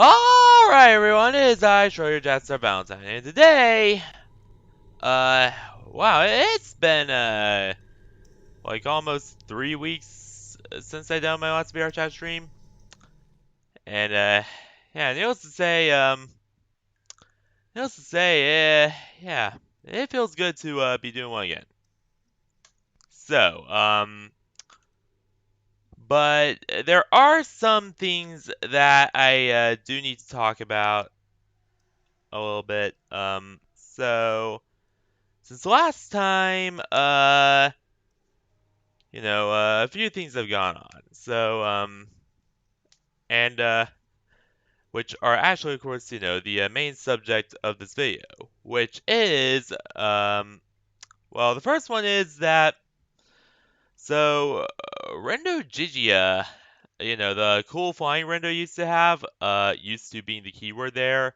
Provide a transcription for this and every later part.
Alright everyone, it is I, Schroeder Jester Valentine, and today, uh, wow, it's been, like almost 3 weeks since I done my last VRChat stream, and, yeah, needless to say, yeah, it feels good to, be doing one again. So, but there are some things that I, do need to talk about a little bit, since last time, a few things have gone on. And which are actually, of course, the main subject of this video, which is, well, the first one is that, Rendo Gigia, the cool flying Rendo used to being the keyword there,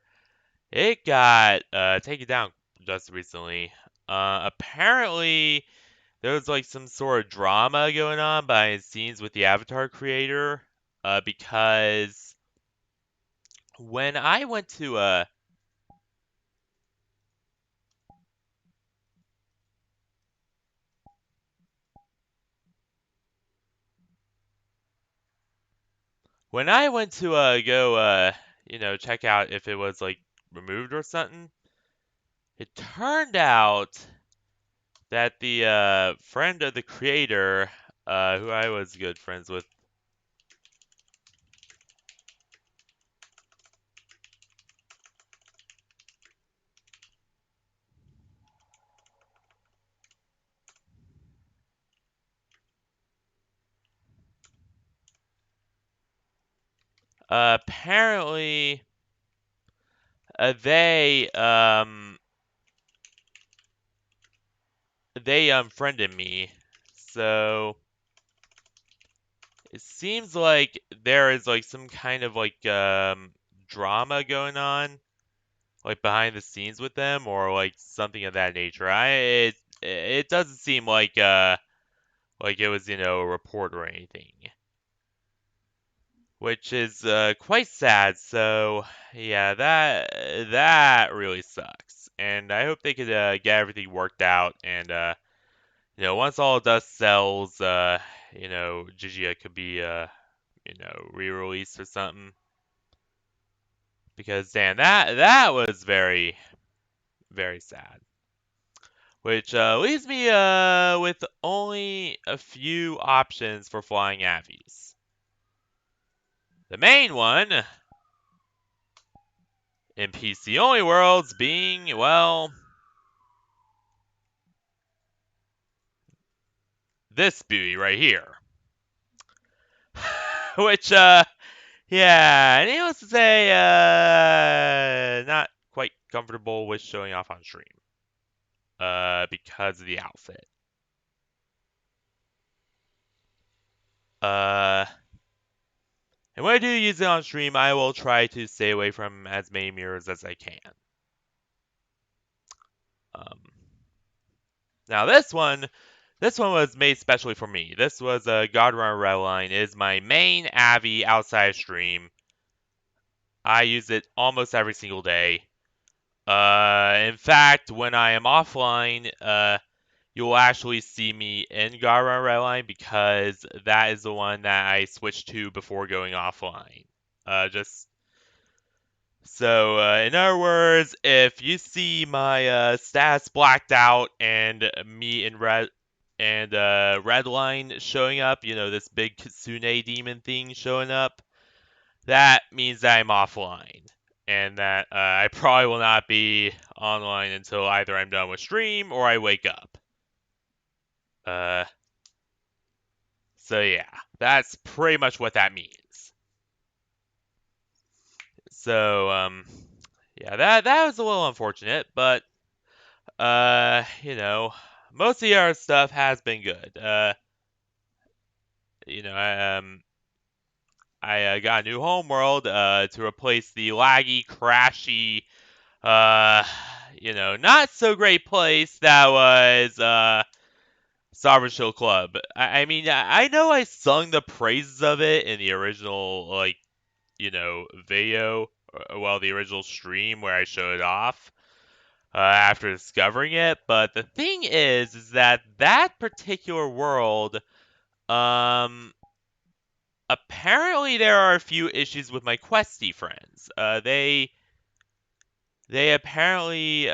it got, taken down just recently. Apparently, there was like some sort of drama going on behind the scenes with the avatar creator, because when I went to go check out if it was like removed or something, it turned out that the friend of the creator, who I was good friends with, apparently they unfriended me. So it seems like there is like some kind of like drama going on, like behind the scenes with them, or like something of that nature. It doesn't seem like it was a report or anything, which is quite sad. So yeah, that really sucks, and I hope they could get everything worked out, and once all dust settles, Gigia could be re-released or something. Because damn, that was very, very sad. Which leaves me with only a few options for flying Avies. The main one in PC only worlds being, well, this beauty right here. Which yeah, needless to say, not quite comfortable with showing off on stream. Because of the outfit. Uh, and when I do use it on stream, I will try to stay away from as many mirrors as I can. Um, now this one was made specially for me. This was a Godrunner Redline. It is my main Avi outside stream. I use it almost every single day. In fact, when I am offline, you will actually see me in Godrunner Redline because that is the one that I switched to before going offline. Just so, in other words, if you see my stats blacked out and me in red and red line showing up, this big Kitsune demon thing showing up, that means that I'm offline. And that I probably will not be online until either I'm done with stream or I wake up. So yeah, that's pretty much what that means. So, yeah, that was a little unfortunate, but most of our stuff has been good. I got a new home world to replace the laggy, crashy, not so great place that was Sovereign Shield Club. I mean, I know I sung the praises of it in the original video, well, the original stream where I showed it off after discovering it. But the thing is that that particular world, apparently there are a few issues with my questy friends. They apparently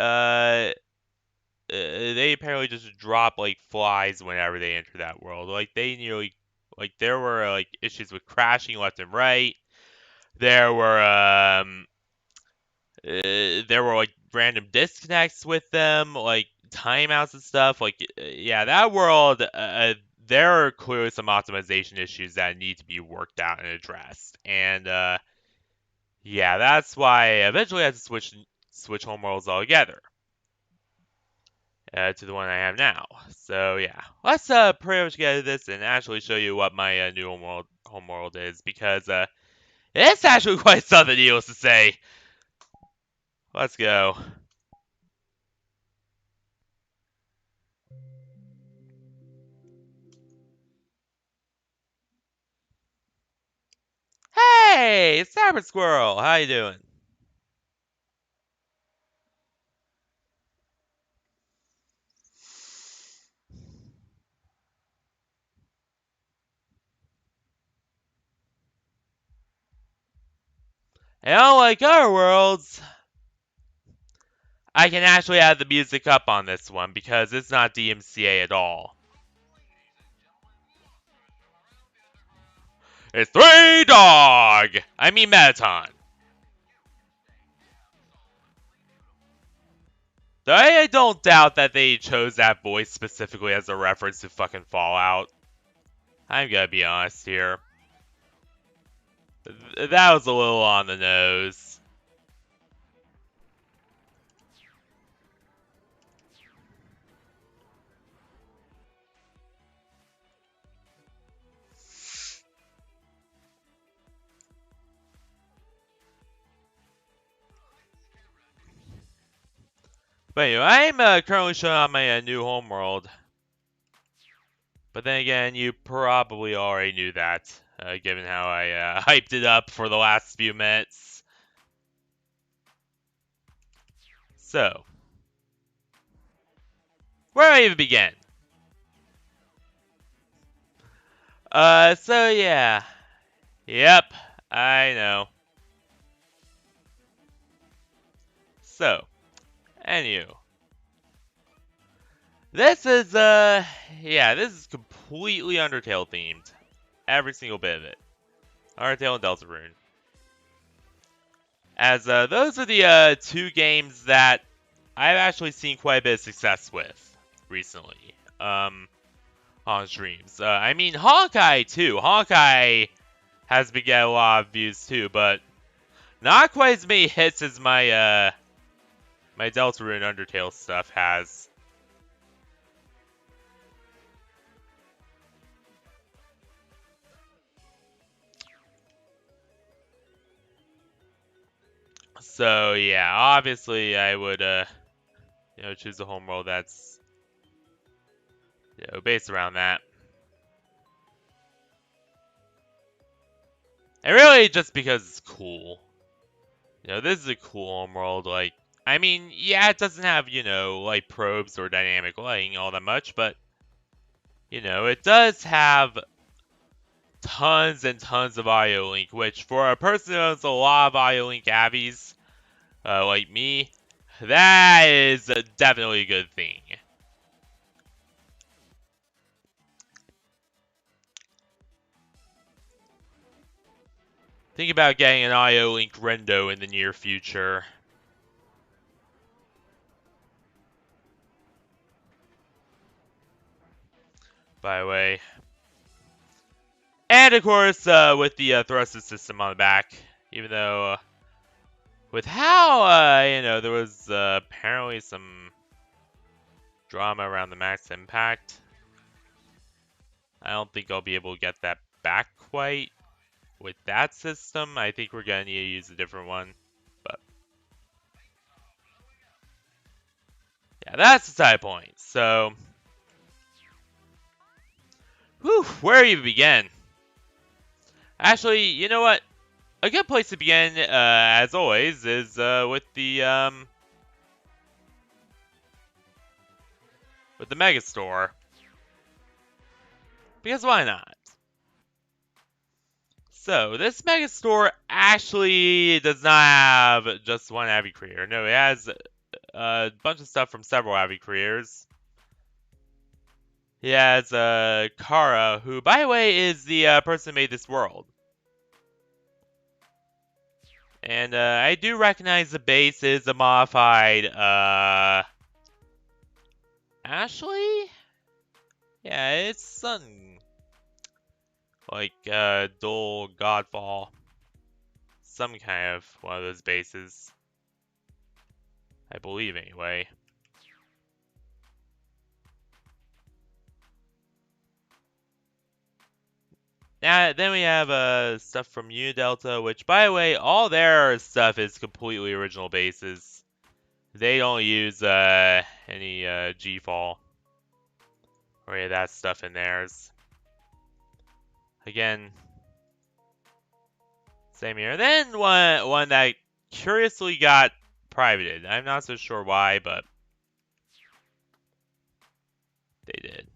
just drop like flies whenever they enter that world. Like they nearly, like there were like issues with crashing left and right. There were like random disconnects with them, like timeouts and stuff. Like yeah, that world. There are clearly some optimization issues that need to be worked out and addressed. And yeah, that's why I eventually had to switch home worlds altogether. To the one I have now. So yeah, let's pretty much get into this and actually show you what my new home world is, because it's actually quite something, needless to say. Let's go. Hey, Cyber Squirrel, how you doing? And unlike other worlds, I can actually add the music up on this one because it's not DMCA at all. It's Three Dog! I mean Mettaton. Though I don't doubt that they chose that voice specifically as a reference to fucking Fallout. I'm gonna be honest here. That was a little on the nose. But anyway, I'm currently showing off my new homeworld. But then again, you probably already knew that, given how I hyped it up for the last few minutes. So, where do I even begin? So yeah. Yep, I know. So, anywho. This is, yeah, this is completely Undertale themed. Every single bit of it. Undertale and Deltarune. As, those are the, two games that I've actually seen quite a bit of success with recently. On streams. I mean, Honkai, too. Honkai has been getting a lot of views, too, but not quite as many hits as my, my Deltarune Undertale stuff has. So yeah, obviously I would choose a homeworld that's based around that. And really just because it's cool. This is a cool homeworld. Like, I mean, yeah, it doesn't have, like probes or dynamic lighting all that much, but it does have tons and tons of audio link, which for a person who owns a lot of audio link Abbies, like me, that is definitely a good thing. Think about getting an IO Link Rendo in the near future. By the way. And of course, with the thruster system on the back. Even though, with how, there was apparently some drama around the max impact. I don't think I'll be able to get that back quite with that system. I think we're going to need to use a different one. But yeah, that's the side point. So, whew, where do you begin? Actually, you know what? a good place to begin, as always, is with the Mega Store. Because why not? So, this Mega Store actually does not have just one Avi creator. No, it has a bunch of stuff from several Avi creators. He has Kara, who, by the way, is the person who made this world. And I do recognize the base is a modified Ashley? Yeah, it's something like Dual Godfall. Some kind of one of those bases. I believe, anyway. Now, then we have stuff from Unidelta, which, by the way, all their stuff is completely original bases. They don't use any G-Fall or any of that stuff in theirs. Again, same here. Then one that curiously got privated. I'm not so sure why, but they did.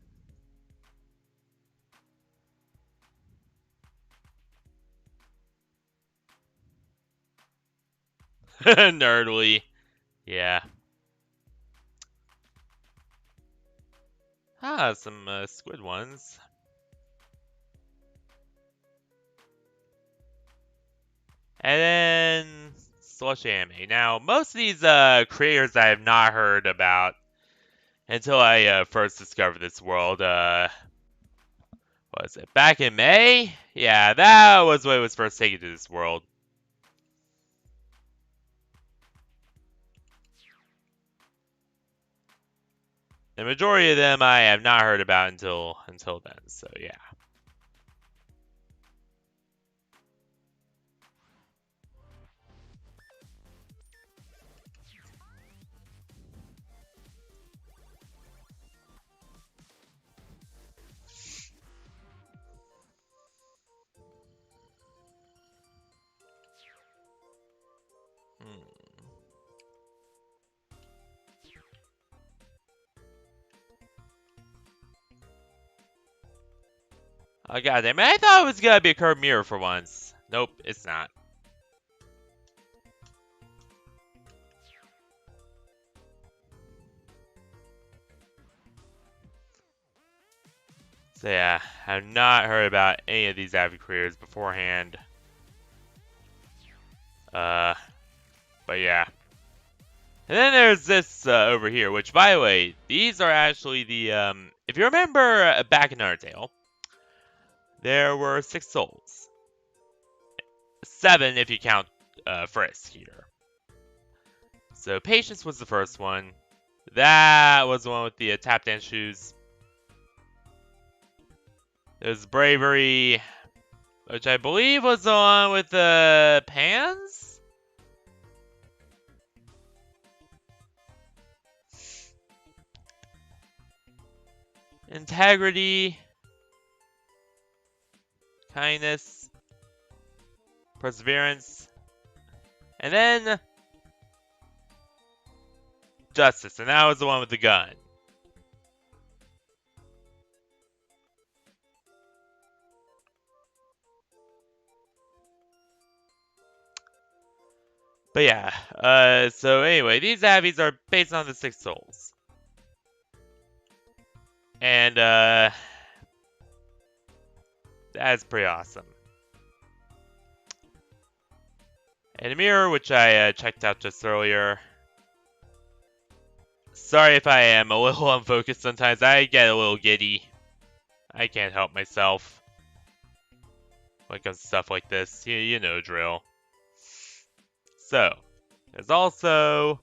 Nerdly. Yeah. Ah, some squid ones. And then Slush Anime. Now, most of these creators I have not heard about until I first discovered this world. What was it? Back in May? Yeah, that was when it was first taken to this world. The majority of them I have not heard about until then, so yeah. Oh goddamn! I thought it was gonna be a curved mirror for once. Nope, it's not. So yeah, I've not heard about any of these avid creators beforehand. But yeah. And then there's this over here, which, by the way, these are actually the, if you remember back in Undertale, there were 6 souls. 7 if you count Frisk here. So Patience was the first one. That was the one with the tap dance shoes. There's Bravery, which I believe was the one with the pans? Integrity, kindness, perseverance, and then justice, and that was the one with the gun. But yeah, so anyway, these Abbeys are based on the 6 souls. And that's pretty awesome. And a mirror, which I checked out just earlier. Sorry if I am a little unfocused sometimes. I get a little giddy. I can't help myself when it comes to stuff like this. You know drill. So, there's also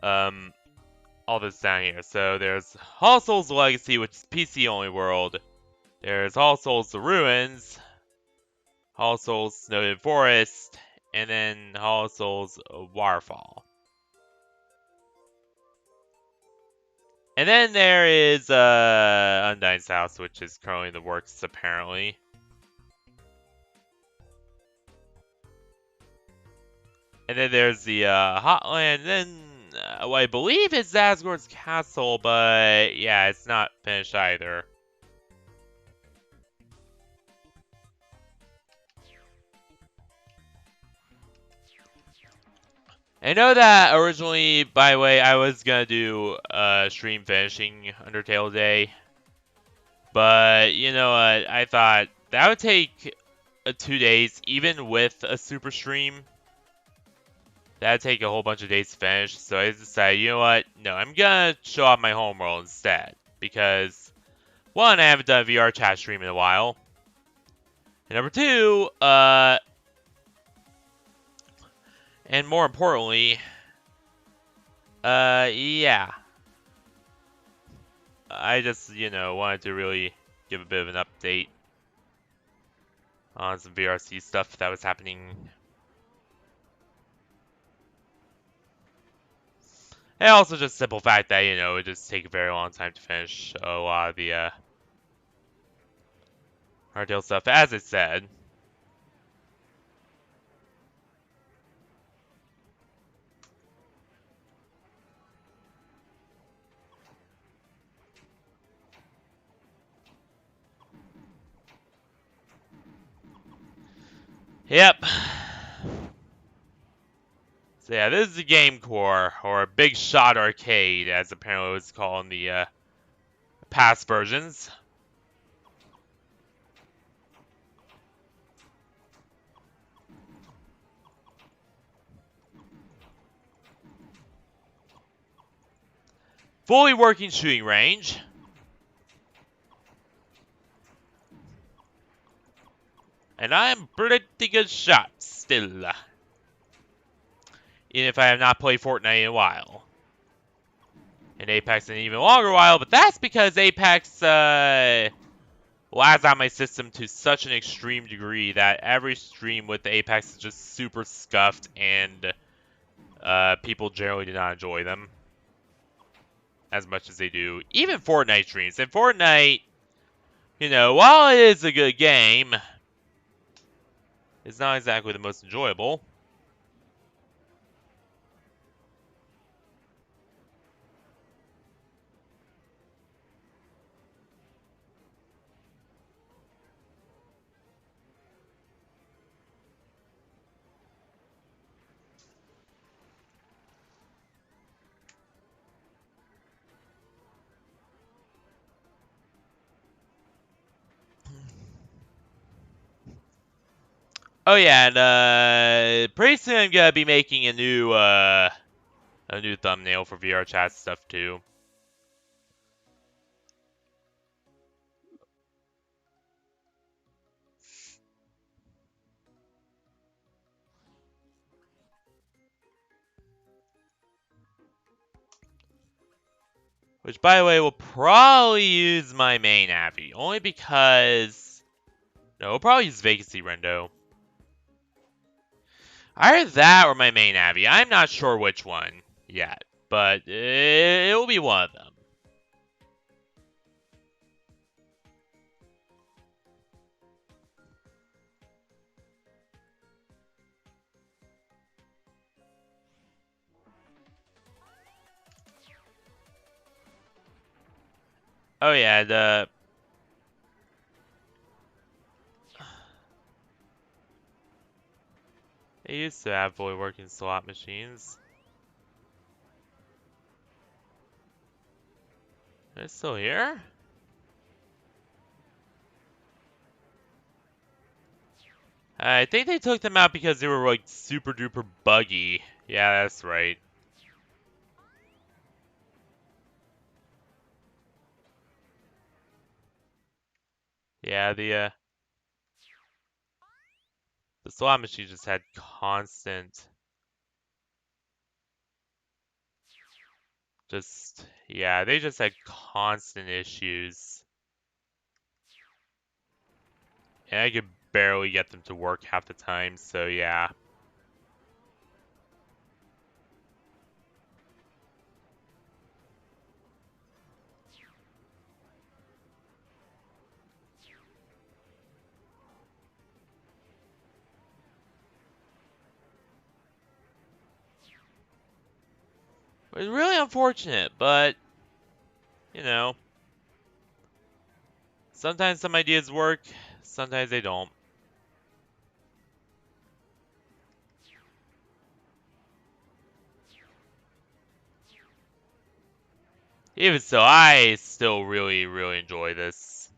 all this down here. So there's All Souls Legacy, which is PC only world. There's All Souls The Ruins, All Souls Snowden Forest, and then All Souls Waterfall. And then there is Undyne's House, which is currently in the works, apparently. And then there's the Hotland, then what I believe is Asgard's castle, but yeah, it's not finished either. I know that originally, by the way, I was gonna do stream finishing Undertale Day, but you know what? I thought that would take 2 days, even with a super stream. That'd take a whole bunch of days to finish, so I decided, you know what? No, I'm gonna show off my homeworld instead, because one, I haven't done a VRChat stream in a while, and number two, and more importantly, yeah. I just, you know, wanted to really give a bit of an update on some VRC stuff that was happening. And also just simple fact that, you know, it just take a very long time to finish a lot of the, Undertale stuff, as it said. Yep. So yeah, this is the Game Core, or Big Shot Arcade, as apparently it was called in the past versions. Fully working shooting range. And I'm pretty good shot still. Even if I have not played Fortnite in a while. And Apex in an even longer while, but that's because Apex lags on my system to such an extreme degree that every stream with Apex is just super scuffed and people generally do not enjoy them as much as they do. Even Fortnite streams. And Fortnite, you know, while it is a good game, it's not exactly the most enjoyable. Oh yeah, and pretty soon I'm gonna be making a new thumbnail for VRChat stuff too. Which, by the way, will probably use my main Abby. Only because... No, we'll probably use Vacancy Rendo. Either that or my main Abby. I'm not sure which one yet. But it will be one of them. Oh yeah, they used to have fully working slot machines. Are they still here? I think they took them out because they were like super duper buggy. Yeah, that's right. Yeah, the slot machine just had constant, yeah, they just had constant issues. And I could barely get them to work half the time, so yeah. It's really unfortunate, but, you know, sometimes some ideas work, sometimes they don't. Even so, I still really, really enjoy this.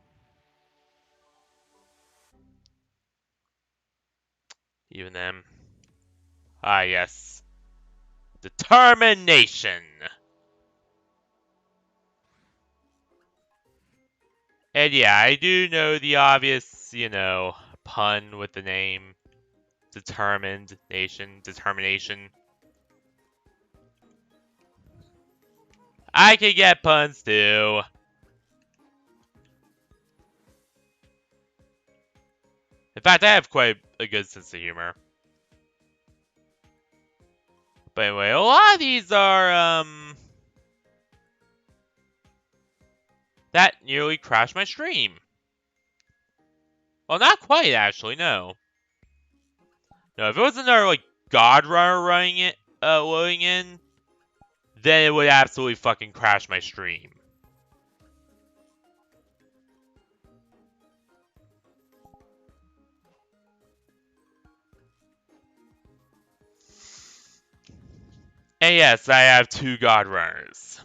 Even then. Ah, yes. Determination! And yeah, I do know the obvious, pun with the name. Determined nation, determination. I can get puns too. In fact, I have quite a good sense of humor. But anyway, a lot of these are, that nearly crashed my stream. Well, not quite, actually, no. No, if it was another, God Runner running it, loading in, then it would absolutely fucking crash my stream. And yes, I have 2 God Runners.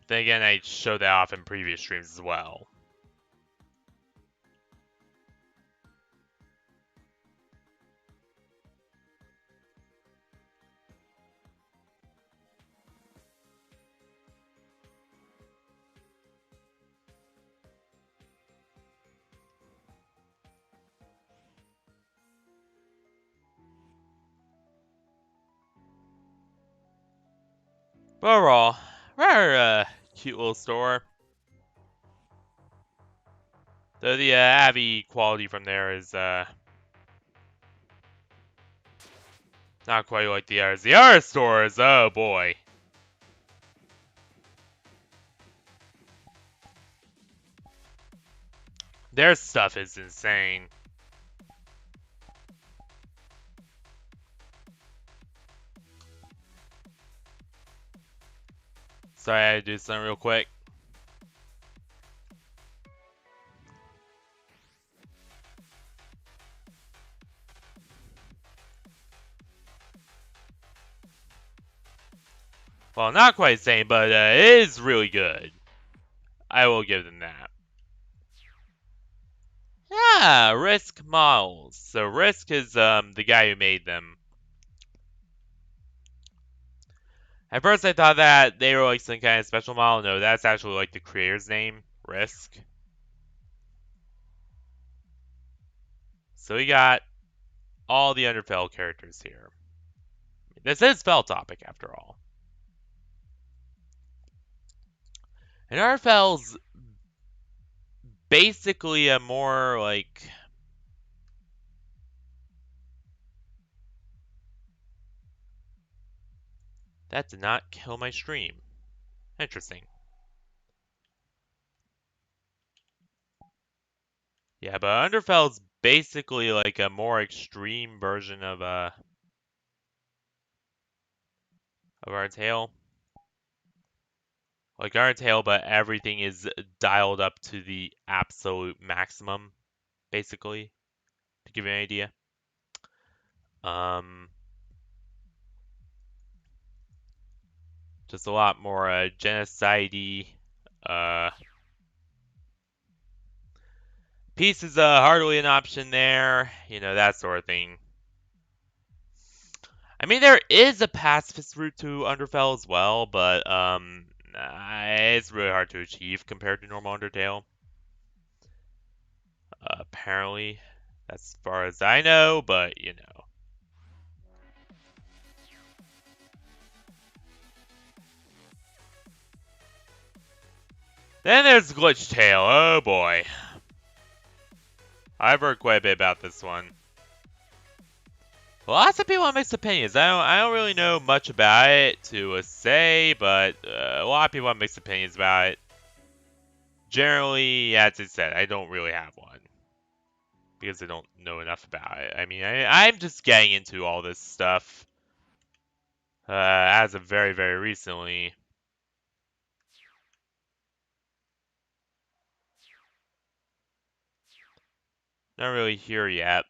Then again, I showed that off in previous streams as well. But overall, rather cute little store. Though the Abbey quality from there is not quite like the others. The other stores, oh boy. Their stuff is insane. Sorry, I had to do something real quick. Well, not quite the same, but it is really good. I will give them that. Ah, Risk models. So Risk is the guy who made them. At first I thought that they were like some kind of special model. No, that's actually like the creator's name, Risk. So we got all the Undertale characters here. This is Spell Topic after all. And Undertale's basically a more like that did not kill my stream. Interesting. Yeah, but Undertale's basically like a more extreme version of Undertale. Like Undertale, but everything is dialed up to the absolute maximum, basically, to give you an idea. Just a lot more genocide-y. Peace is hardly an option there, that sort of thing. I mean, there is a pacifist route to Undertale as well, but it's really hard to achieve compared to normal Undertale. Apparently, as far as I know, but Then there's Glitch Tail. Oh boy. I've heard quite a bit about this one. Lots of people have mixed opinions. I don't really know much about it to say, but a lot of people have mixed opinions about it. Generally, as I said, I don't really have one. Because I don't know enough about it. I mean, I'm just getting into all this stuff. as of very, very recently. Not really here yet.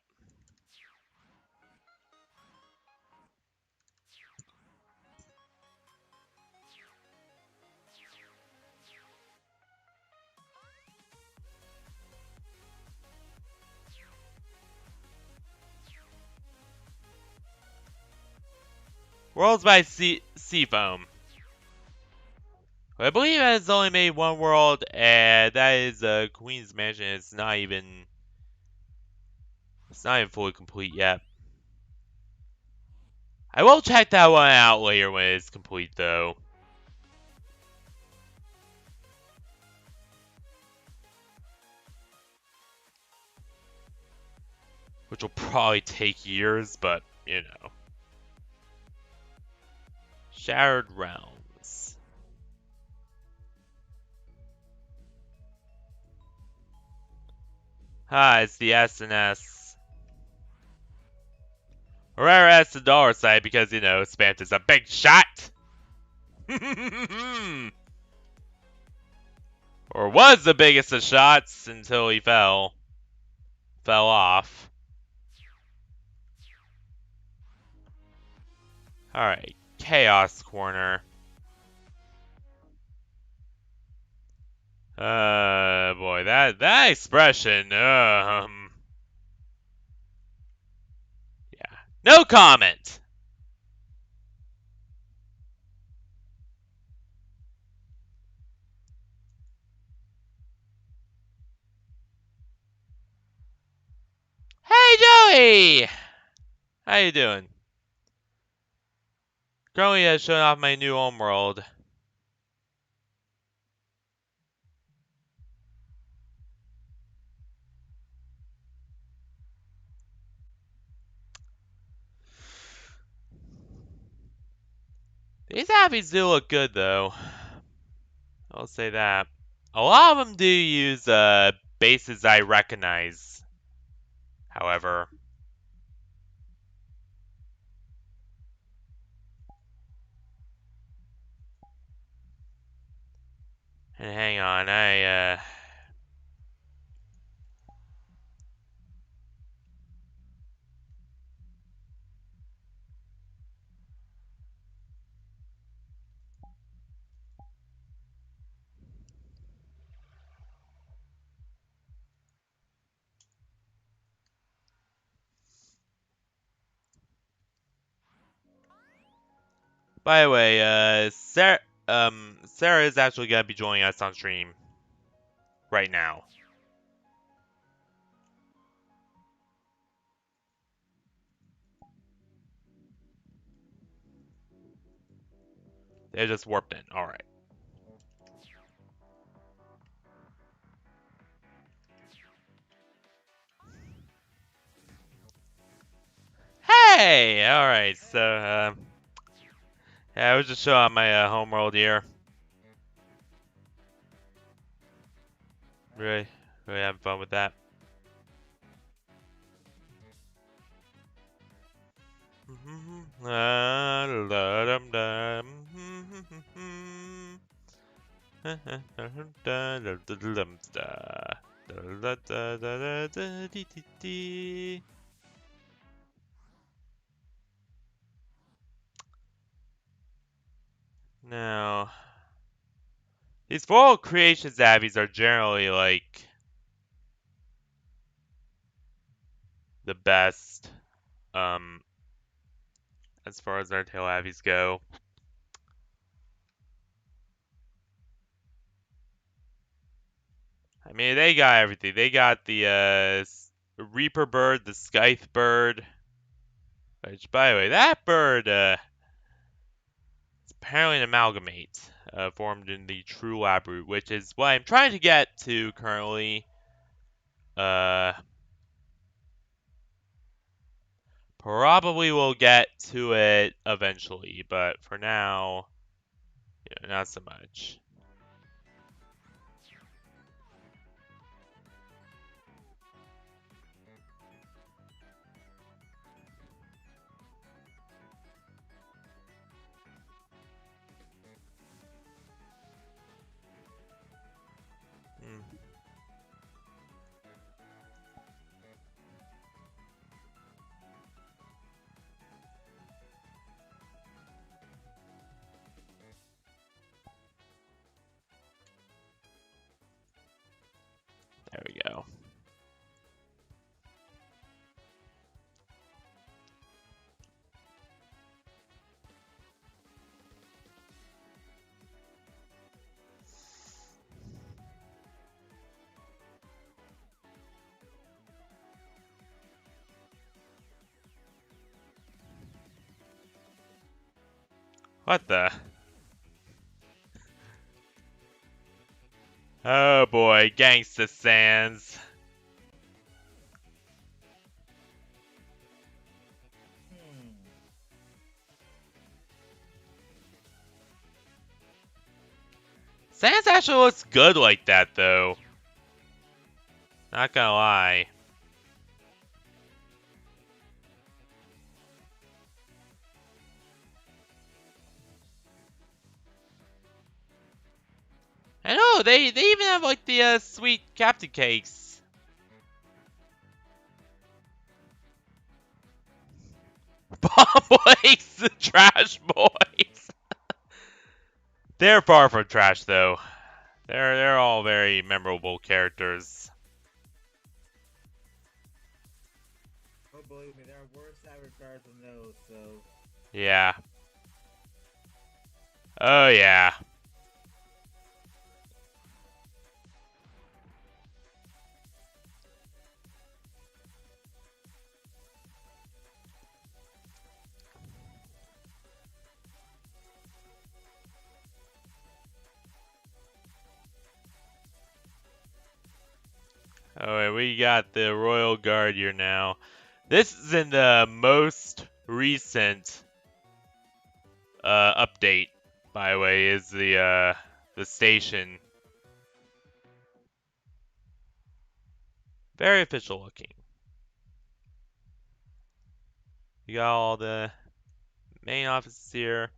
Worlds by Seafoam. I believe it has only made one world, and that is Queen's Mansion. It's not even fully complete yet. I will check that one out later when it's complete, though. Which will probably take years, but, you know. Shattered Realms. It's the SNS. Or rather, that's the dollar side because, you know, Spant is a big shot! Or was the biggest of shots until he fell off. Alright, Chaos Corner. Boy, that expression, yeah. No comment! Hey, Joey! How you doing? Currently showing off my new home world. These appies do look good, though. I'll say that. A lot of them do use bases I recognize, however. And hang on, By the way, Sarah is actually gonna be joining us on stream right now. They just warped in. All right. Hey! All right. So, yeah, I was just showing my home world here. Really having fun with that. Now, these Foil Creations Abbeys are generally like the best as far as Undertale Abbeys go. I mean, they got everything. They got the Reaper bird, the Scythe bird. Which, by the way, that bird is apparently an amalgamate formed in the True Lab root, which is what I'm trying to get to currently. Probably will get to it eventually, but for now, not so much. What the? Oh boy, Gangsta Sands. Sands actually looks good like that, though. Not gonna lie. I know, they even have like the sweet Captain Cakes. Bomb Boys, the Trash Boys. They're far from trash, though. They're all very memorable characters. Oh, believe me, there are worse avatars than those, so. Yeah. Oh yeah. Alright, we got the Royal Guard here now. This is in the most recent update, by the way, is the station. Very official looking. You got all the main offices here.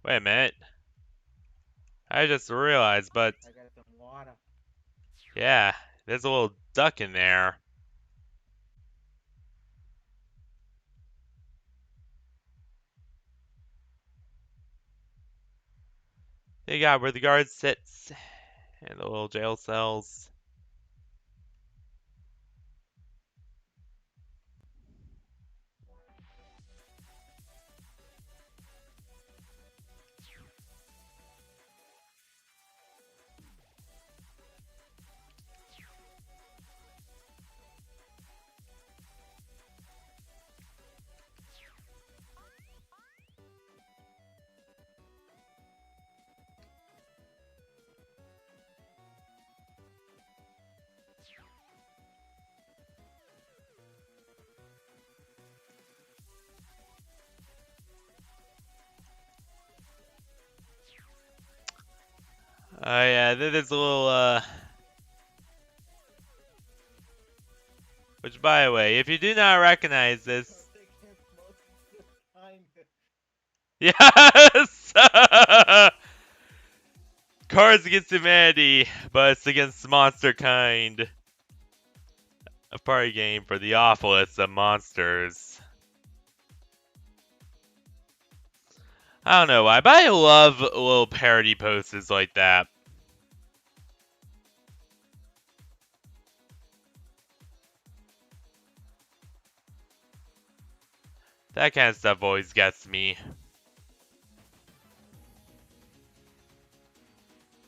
Wait a minute. I just realized, but I got some water. yeah, there's a little duck in there. They got where the guard sits and the little jail cells. Oh yeah, there's a little which by the way, if you do not recognize this, yes, Cards Against Humanity, but it's against monster kind. A party game for the awfulest of monsters. I don't know why, but I love little parody posters like that. That kind of stuff always gets me.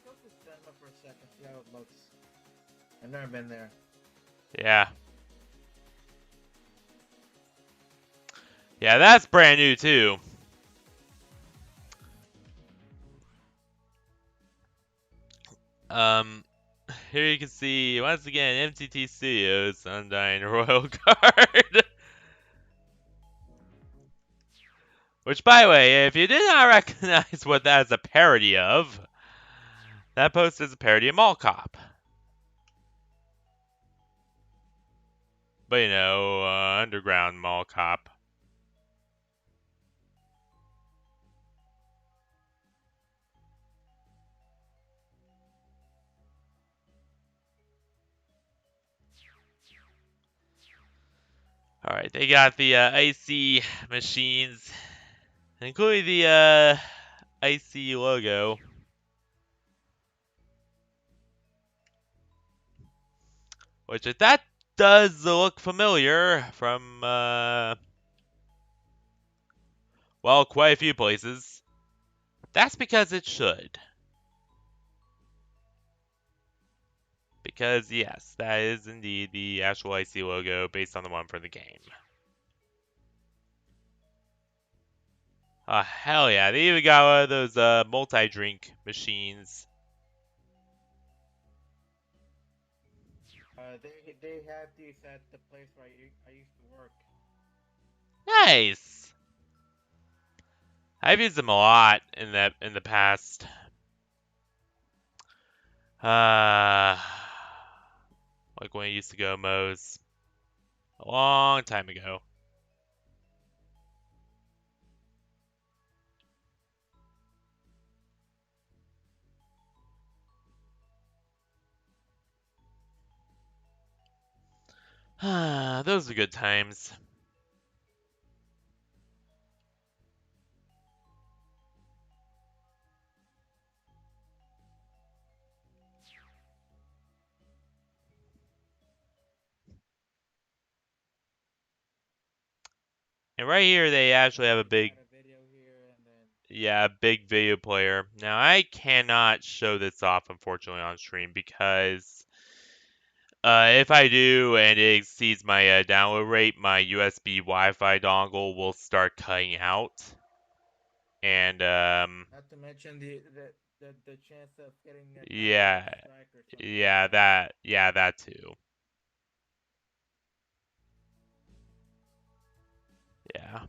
Go to cinema for a second, see how it looks. I've never been there. Yeah. Yeah, that's brand new too. Um, here you can see, once again, MTT Studios, Undying Royal Guard. Which, by the way, if you did not recognize what that is a parody of, that post is a parody of Mall Cop. But, you know, underground Mall Cop. Alright, they got the icy machines, including the icy logo. Which, if that does look familiar from, well, quite a few places, that's because it should. Because, yes, that is indeed the actual icy logo based on the one from the game. Hell yeah. They even got one of those multi-drink machines. They have these at the place where I used to work. Nice. I've used them a lot in the past. Uh, like when I used to go Moe's a long time ago. Those are good times. And right here, they actually have a They big, got a video here, and then yeah, big video player. Now, I cannot show this off, unfortunately, on stream because if I do and it exceeds my download rate, my USB Wi-Fi dongle will start cutting out. And not to mention the chance of getting a copyright yeah, strike or something like that. yeah, that too. Yeah.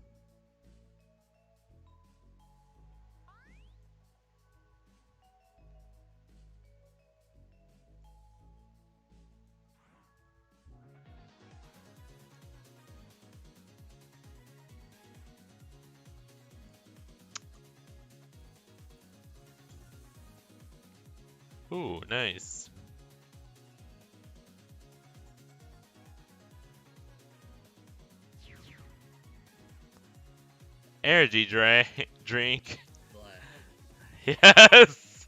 Ooh, nice. Energy drink. Blood. Yes.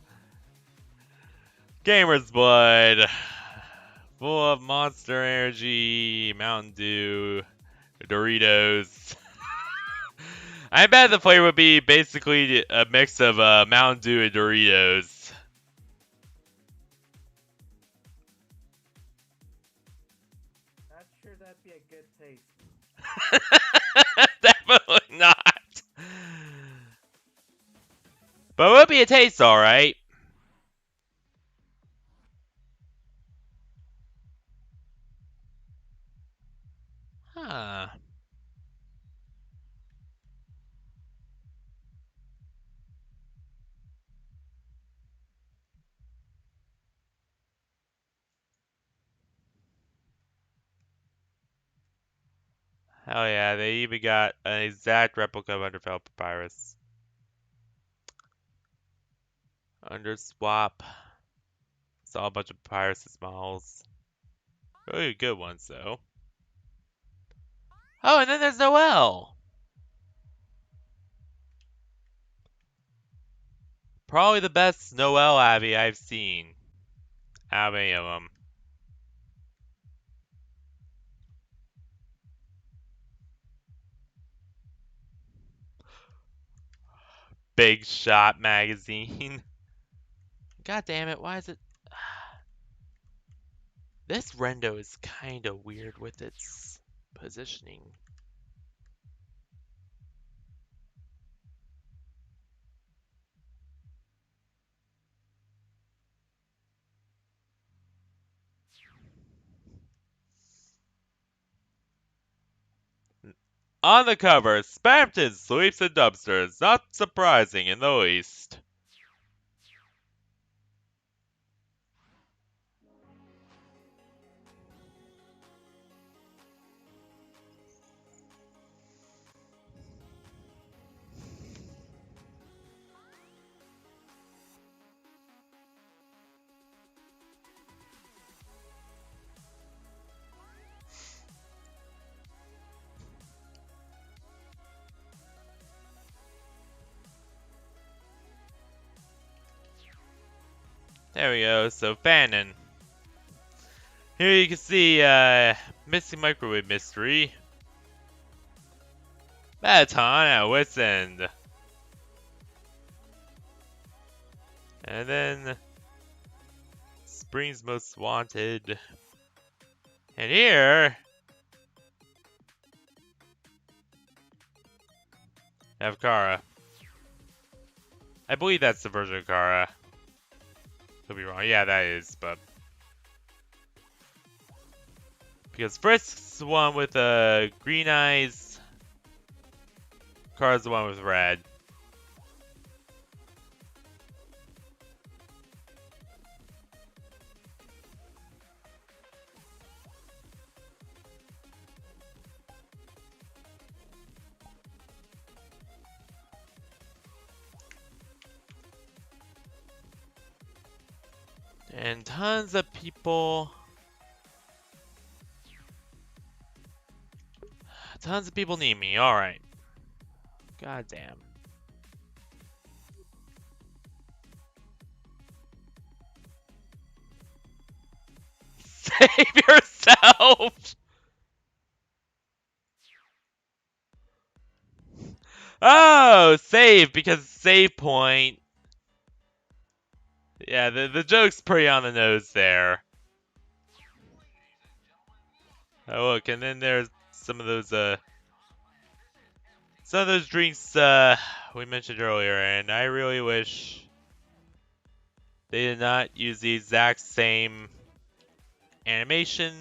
Gamer's blood. Full of Monster Energy, Mountain Dew, Doritos. I bet the flavor would be basically a mix of Mountain Dew and Doritos. Not sure that'd be a good taste. Definitely not. But it would be a taste, alright. Huh. Hell yeah, they even got an exact replica of Undertale Papyrus. Underswap. Saw a bunch of Papyrus models. Really good ones, though. Oh, and then there's Noelle! Probably the best Noelle Abby I've seen. Out of any of them. Big Shot magazine. God damn it, why is it... This rendo is kinda weird with its positioning. On the cover, Spamton sweeps the dumpsters. Not surprising in the least. There we go, so Fannin. Here you can see Missing Microwave Mystery. Baton at Wits End. And then Spring's Most Wanted. And here have Kara. I believe that's the version of Kara. Could be wrong. Yeah, that is, but because Frisk's the one with green eyes, Kara's the one with red. And tons of people. Tons of people need me. Alright. God damn. Save yourself! Oh, save, because save point. Yeah, the joke's pretty on the nose there. Oh, look, and then there's some of those drinks we mentioned earlier, and I really wish they did not use the exact same animation.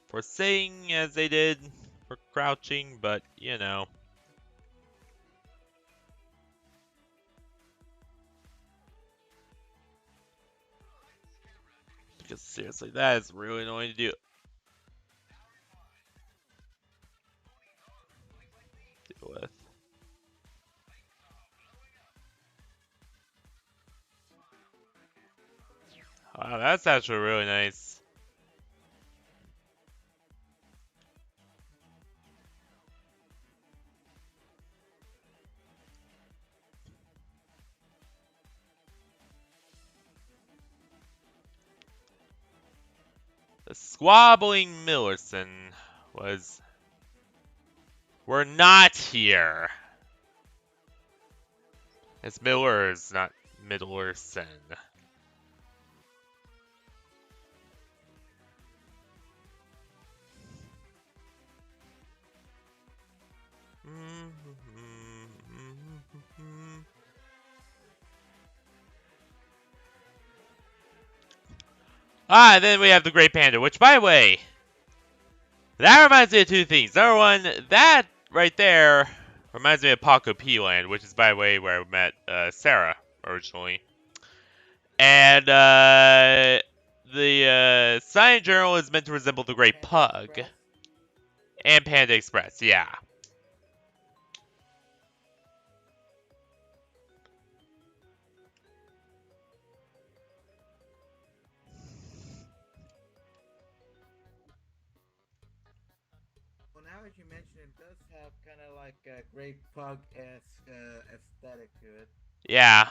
For saying as they did for crouching, but you know. Because seriously, that is really annoying to deal with. Wow, that's actually really nice. The squabbling Millerson was... We're not here. It's Millers, not Middlerson. Ah, and then we have the Great Panda, which, by the way, that reminds me of two things. Number one, that right there reminds me of Paco P Land, which is, by the way, where I met Sarah originally. And the Science Journal is meant to resemble the Great Panda Pug. Express. And Panda Express, yeah. Well, now that you mention it, does have kind of like a Great Pug-esque aesthetic to it. Yeah.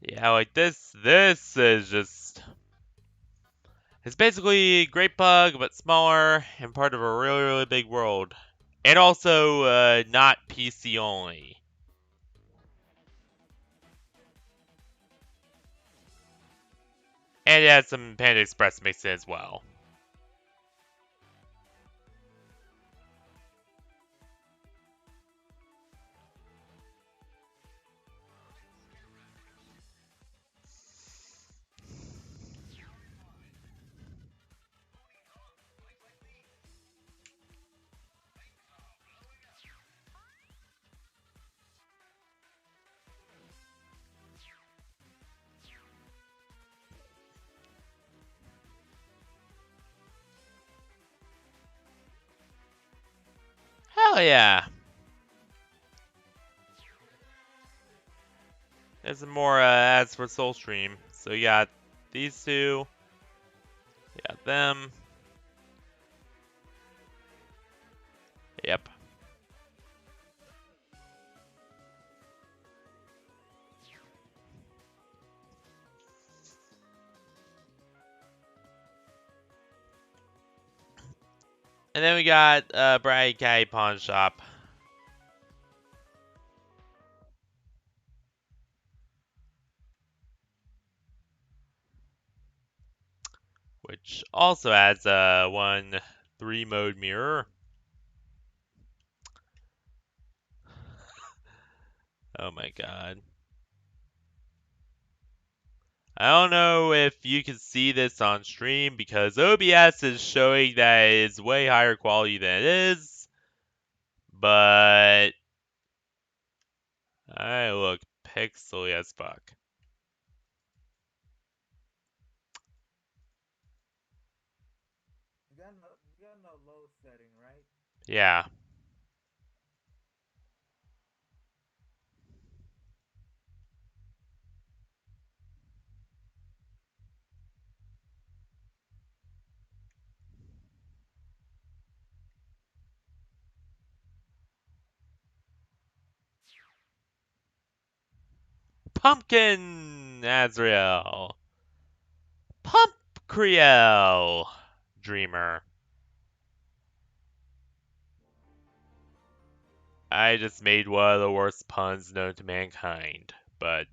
Yeah, like this is just... It's basically Great Pug, but smaller, and part of a really, really big world. And also, not PC only. And it has some Panda Express mixed in as well. Hell yeah! There's some more ads for Soulstream. So you got these two. You got them. Yep. And then we got Brad Guy Pawn Shop, which also has a 1-3 mode mirror. Oh my god. I don't know if you can see this on stream because OBS is showing that it's way higher quality than it is, but I look pixely as fuck. You got no low setting, right? Yeah. Pumpkin Azrael. Pump Creel Dreamer. I just made one of the worst puns known to mankind, but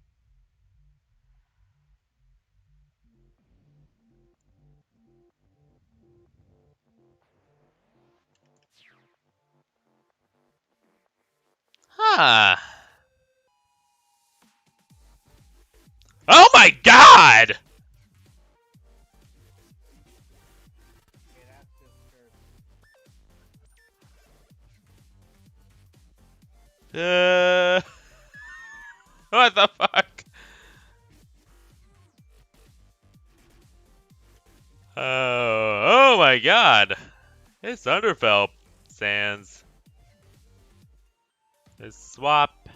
huh. Oh my god! Okay, that's disturbing. Uh, what the fuck? Oh my god. It's Underfell Sans. There's Swap.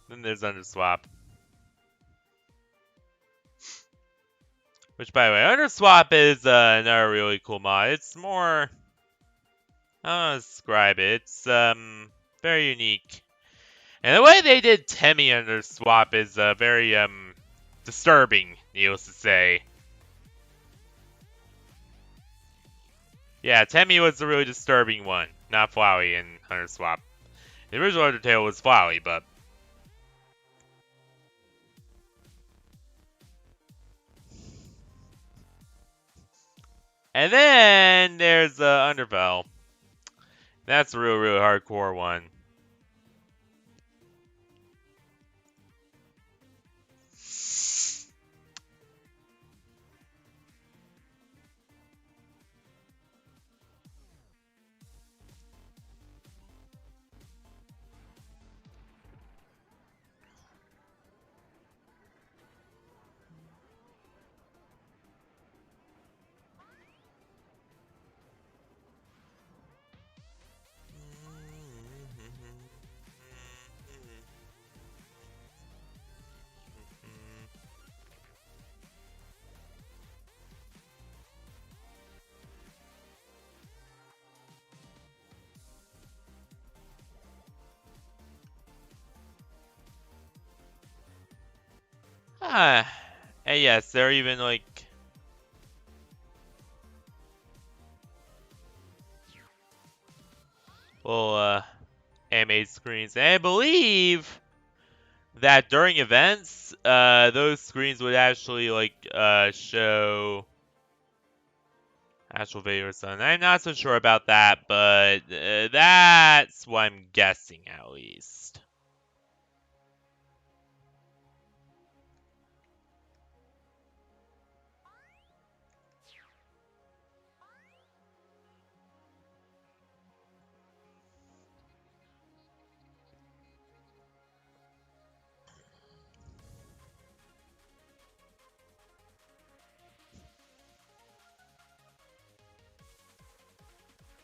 Then there's Underswap. Which, by the way, Underswap is another really cool mod. It's more... I don't know how to describe it. It's very unique. And the way they did Temmie Underswap is very disturbing, needless to say. Yeah, Temmie was the really disturbing one, not Flowey in Underswap. The original Undertale was Flowey, but... And then there's Underfell. That's a really hardcore one. Ah, and yes, they're even like... little anime screens. And I believe that during events, those screens would actually like show actual video or something. I'm not so sure about that, but that's what I'm guessing at least.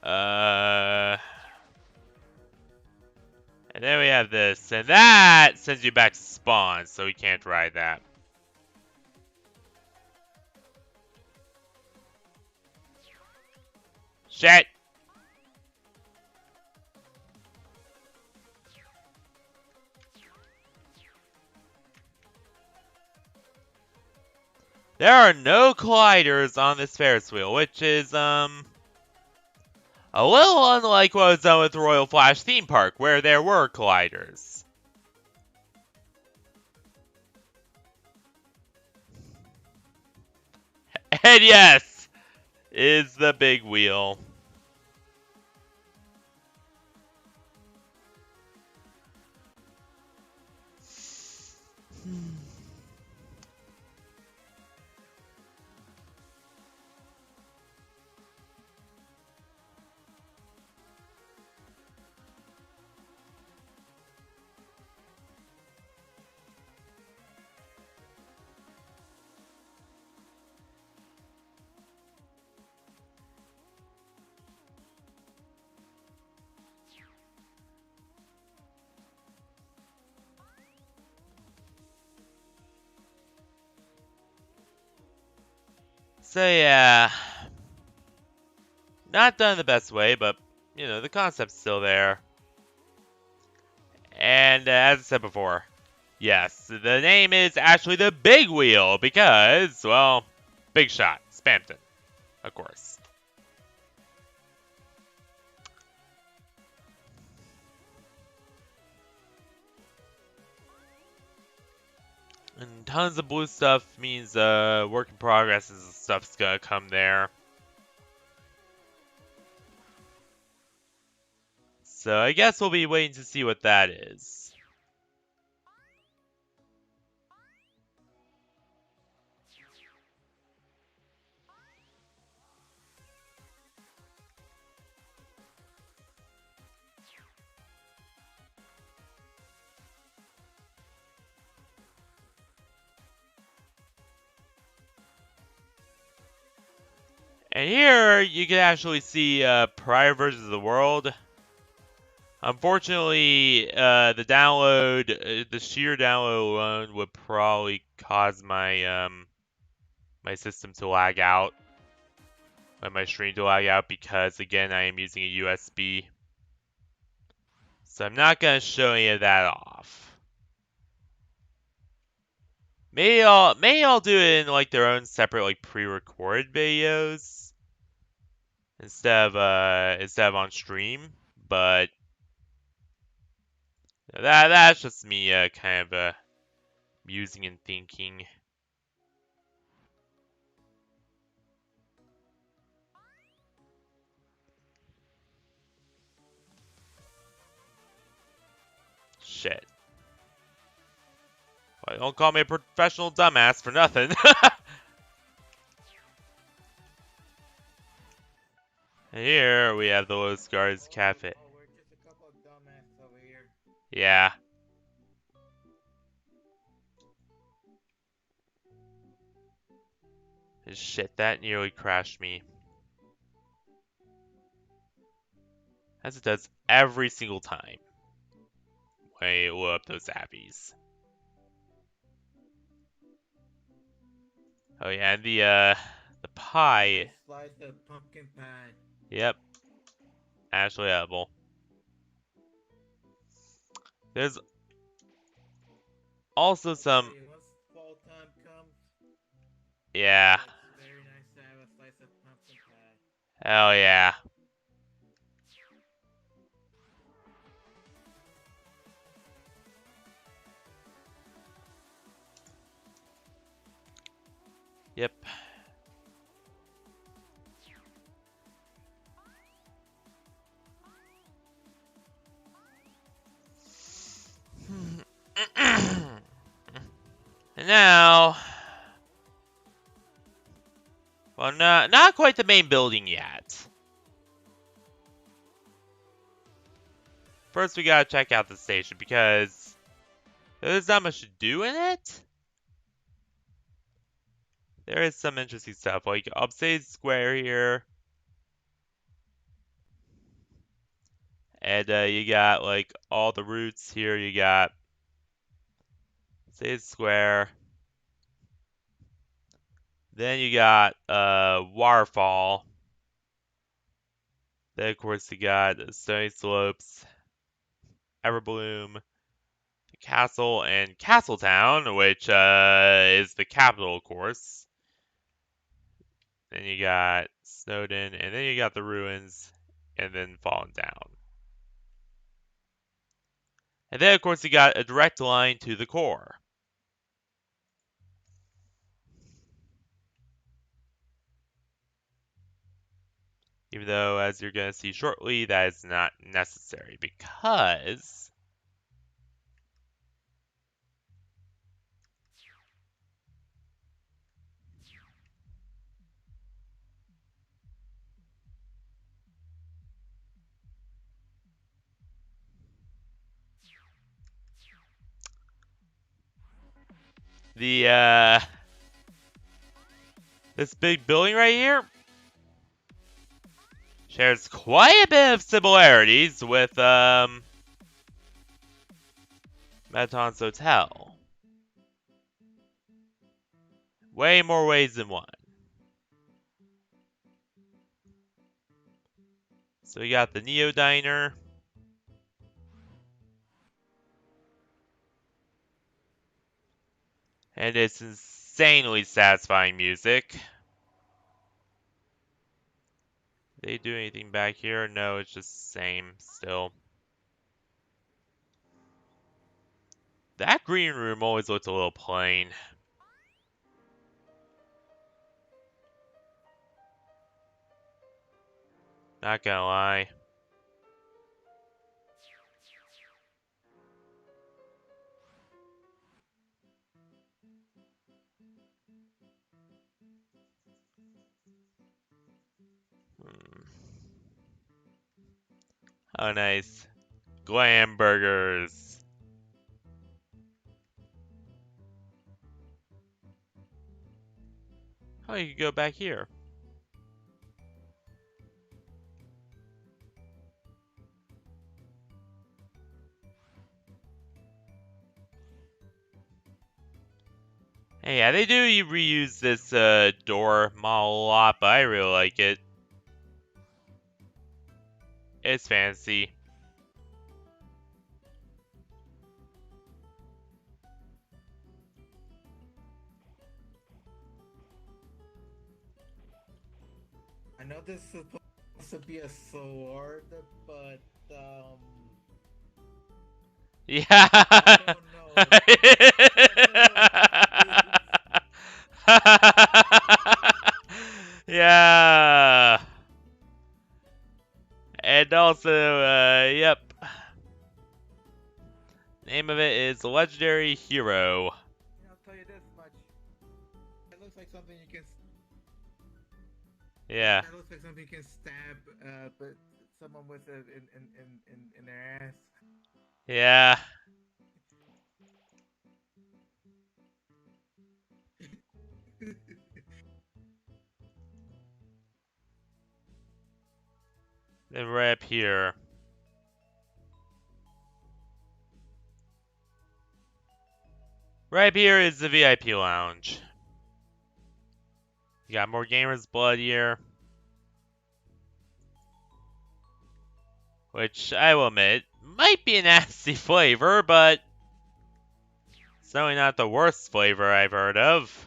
Uh, and then we have this, and that sends you back to spawn, so we can't ride that. Shit! There are no colliders on this Ferris wheel, which is, A little unlike what was done with the Royal Flash theme park, where there were colliders. And yes, is the big wheel. So yeah, not done the best way, but the concept's still there. And as I said before, yes, the name is actually the Big Wheel because, well, big shot, Spampton, of course. And tons of blue stuff means work in progress and stuff's gonna come there. So I guess we'll be waiting to see what that is. And here you can actually see prior versions of the world. Unfortunately, the sheer download alone would probably cause my system to lag out, my stream to lag out because again I am using a USB. So I'm not gonna show any of that off. Maybe I'll do it in like their own separate like pre-recorded videos instead of on stream, but that's just me kind of musing and thinking. Shit. Well, don't call me a professional dumbass for nothing. Here we have the Los Guards Cafe. Oh, we're just a couple of dumbasses over here. Yeah. Shit, that nearly crashed me. As it does every single time when I load up those appies. Oh yeah, and the pie. Nice slice of pumpkin pie. Yep, actually edible. There's also I tell some. you, once fall time comes, Yeah. it's very nice to have a slice of pumpkin pie. Hell yeah. Yep. And now, well, not quite the main building yet. First, we gotta check out the station because there's not much to do in it. There is some interesting stuff, like Upstate Square here. And you got like all the routes here. You got Upstate Square. Then you got Waterfall. Then of course you got Stony Slopes, Everbloom, the Castle, and Castletown, which is the capital, of course. Then you got Snowden, and then you got the ruins, and then falling down. And then, of course, you got a direct line to the core. Even though, as you're going to see shortly, that is not necessary because the this big building right here shares quite a bit of similarities with Meton's Hotel. Way more ways than one. So we got the Neo Diner. And it's insanely satisfying music. They do anything back here? No, it's just the same still. That green room always looks a little plain. Not gonna lie. Hmm. Oh, nice. Glam burgers. Oh, you can go back here. Hey, yeah, they do reuse this door model a lot, but I really like it. It's fancy. I know this is supposed to be a sword, but Yeah. I don't know. That's a little confused. Yeah. And also, yep. Name of it is Legendary Hero. I'll tell you this much. It looks like something you can. Yeah. That looks like something you can stab, but someone with it in their ass. Yeah. Then right up here. Right up here is the VIP lounge. You got more gamers' blood here. Which, I will admit, might be a nasty flavor, but certainly not the worst flavor I've heard of.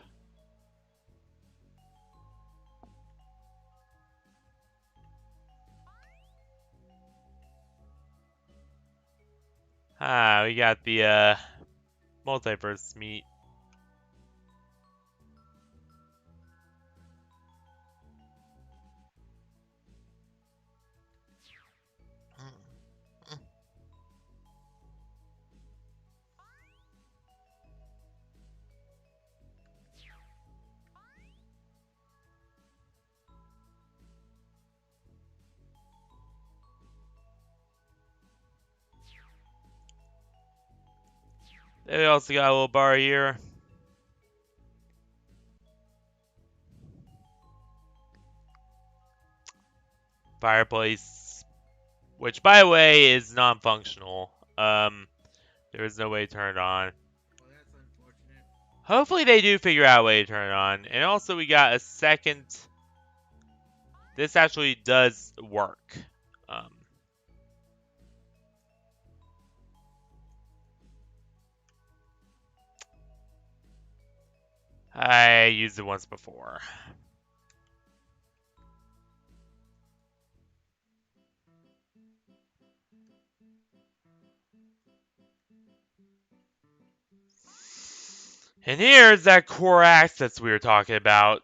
Ah, we got the, multiverse meat. They also got a little bar here. Fireplace, which, by the way, is non-functional. There is no way to turn it on. Well, that's unfortunate. Hopefully they do figure out a way to turn it on. And also we got a second. This actually does work. Um, I used it once before. And here's that core access we were talking about.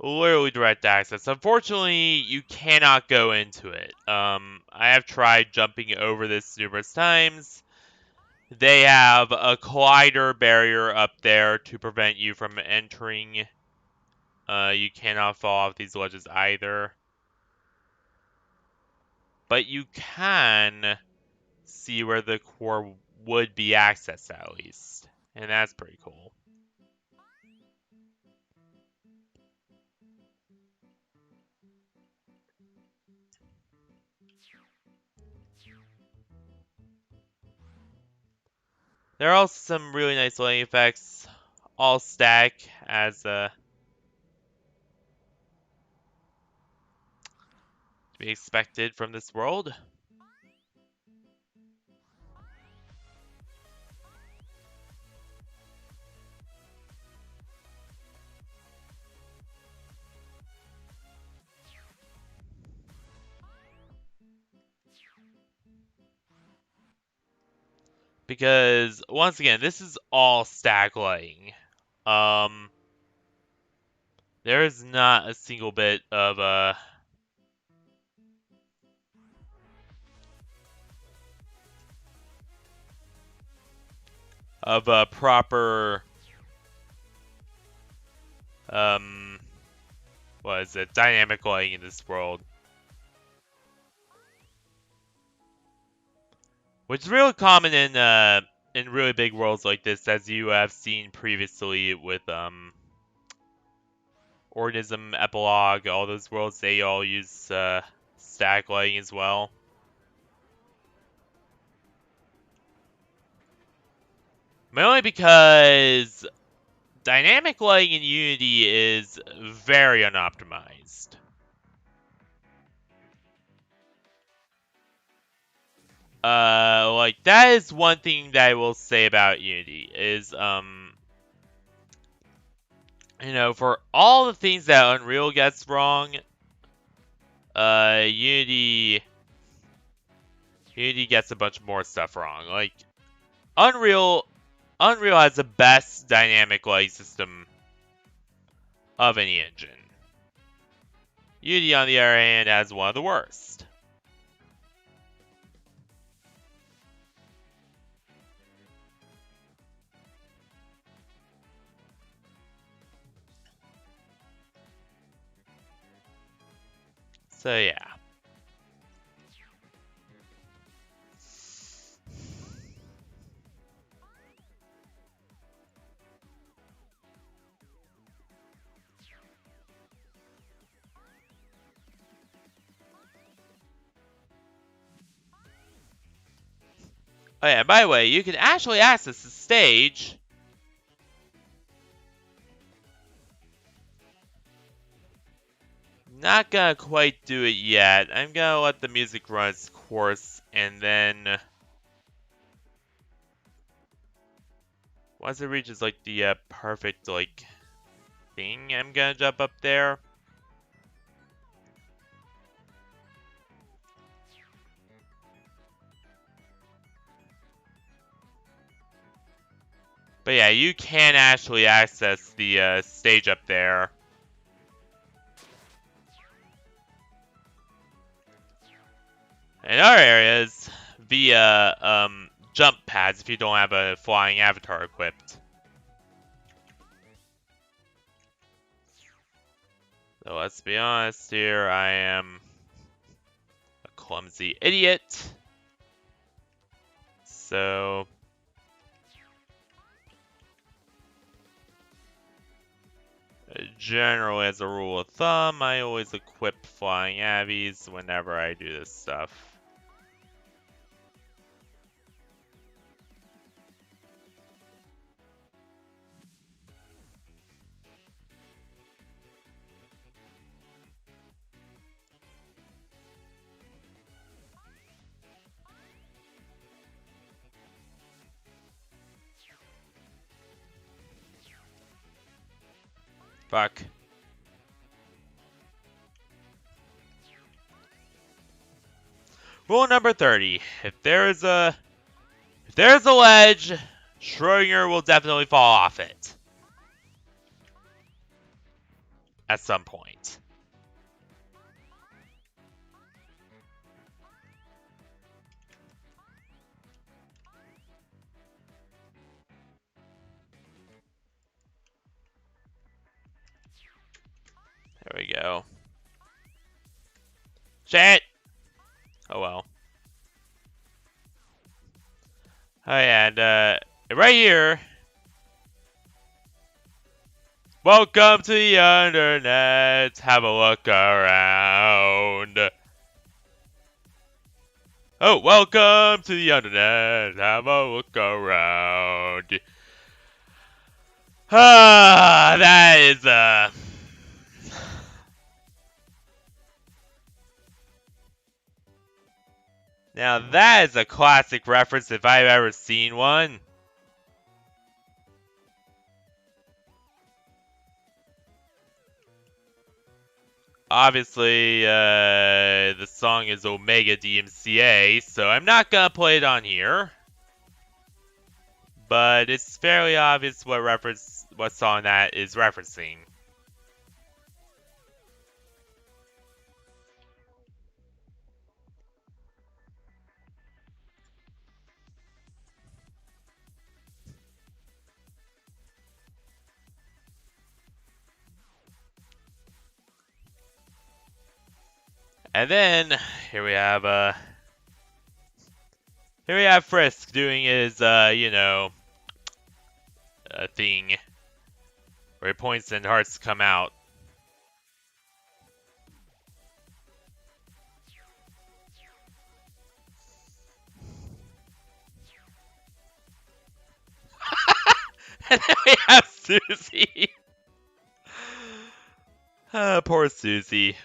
Literally direct access. Unfortunately, you cannot go into it. I have tried jumping over this numerous times. They have a collider barrier up there to prevent you from entering. You cannot fall off these ledges either. But you can see where the core would be accessed at least. And that's pretty cool. There are also some really nice lighting effects, all stack as to be expected from this world. Because once again, this is all stack lighting. Um, there is not a single bit of a proper um what is it, dynamic lighting in this world, which is really common in really big worlds like this, as you have seen previously with Organism, Epilogue, all those worlds. They all use static lighting as well. Mainly because dynamic lighting in Unity is very unoptimized. Like that is one thing that I will say about Unity is for all the things that Unreal gets wrong, Unity gets a bunch more stuff wrong. Like Unreal Unreal has the best dynamic light system of any engine. Unity, on the other hand, has one of the worst. So yeah. Oh yeah, by the way, you can actually access the stage not gonna quite do it yet. I'm gonna let the music run its course, and then once it reaches like the perfect like thing, I'm gonna jump up there. But yeah, you can actually access the stage up there. In other areas, via jump pads if you don't have a flying avatar equipped. So let's be honest here, I am a clumsy idiot. So generally, as a rule of thumb, I always equip flying avies whenever I do this stuff. Fuck. Rule number 30. If there's a ledge, Schrodinger will definitely fall off it. At some point. There we go. Shit! Oh well. Oh yeah, and right here. Welcome to the internet. Have a look around. Oh, welcome to the internet. Have a look around. Ah, that is Now that is a classic reference if I've ever seen one. Obviously, the song is Omega DMCA, so I'm not gonna play it on here. But it's fairly obvious what song that is referencing. And then here we have Frisk doing his thing where he points and hearts come out. And then we have Susie. Poor Susie.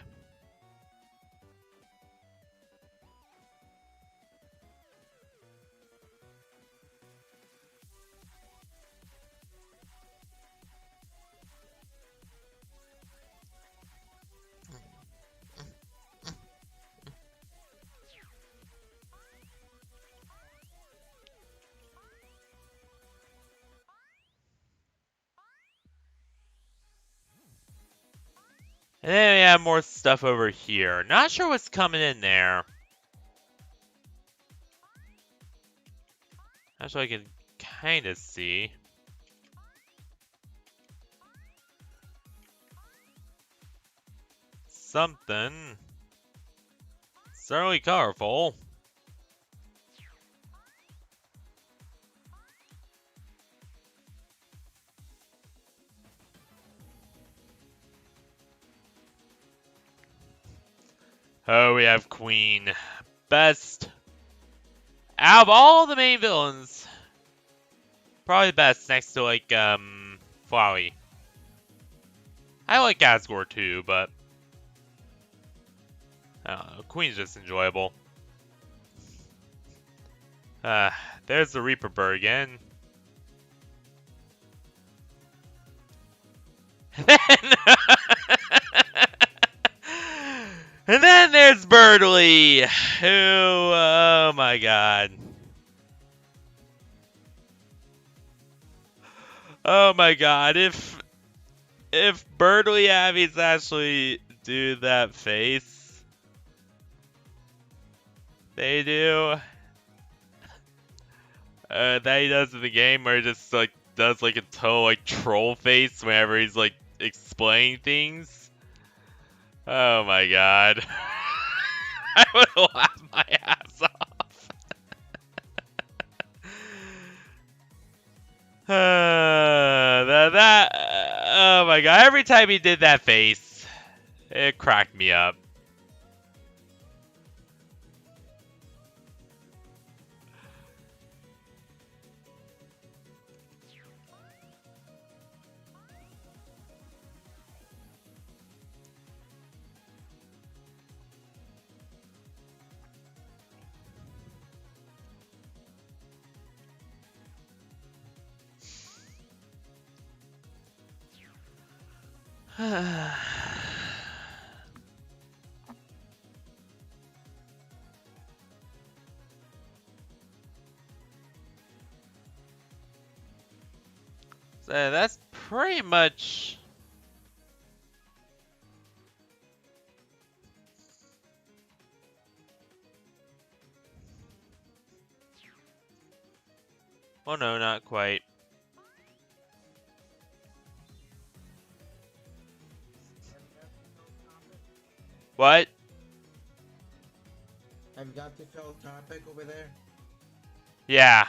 And then we have more stuff over here. Not sure what's coming in there. Actually, I can kind of see. Something. Certainly colorful. Oh, we have Queen. Best. Out of all the main villains, probably best next to, like, Flowey. I like Asgore too, but I don't know. Queen's just enjoyable. There's the Reaper Bird again. And then there's Birdly, who, oh my god. Oh my god, if Birdly Abbeys actually do that face, they do, that he does in the game where he just, like, does, like, a total, like, troll face whenever he's, like, explaining things. Oh my god. I would laugh my ass off. Oh my god, every time he did that face, it cracked me up. So that's pretty much. Oh no, not quite. What? Have you got the show topic over there? Yeah.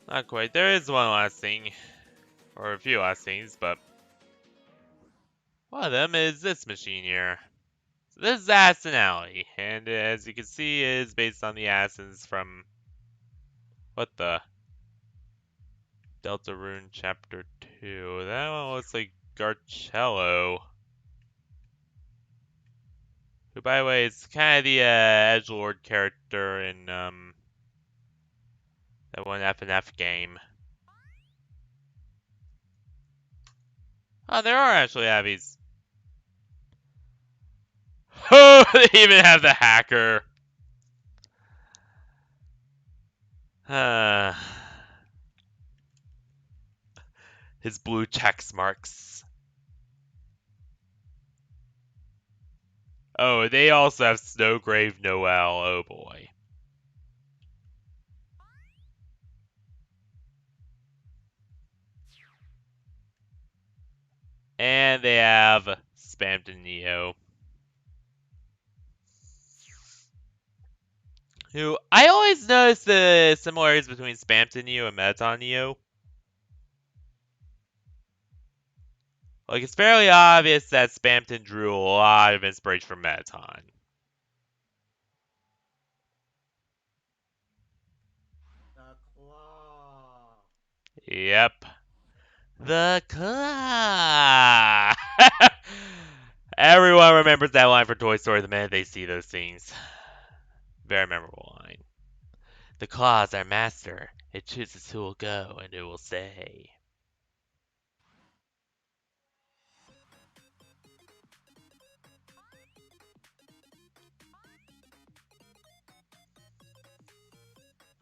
Not quite. There is one last thing. Or a few last things, but one of them is this machine here. So this is Aston Alley, and as you can see, it is based on the Astons from what the Delta Rune Chapter 2. That one looks like Garcello. Who, by the way, is kind of the edgelord character in that one FNF game. Oh, there are actually Abbies. Oh, they even have the hacker. His blue checks marks. Oh, they also have Snowgrave Noel. Oh boy. And they have Spamton Neo. Who I always notice the similarities between Spamton Neo and Meton Neo. Like, it's fairly obvious that Spamton drew a lot of inspiration from Meton. The claw. Yep. The claw. Everyone remembers that line for Toy Story the minute they see those things. Very memorable line. The claw is our master. It chooses who will go and who will stay.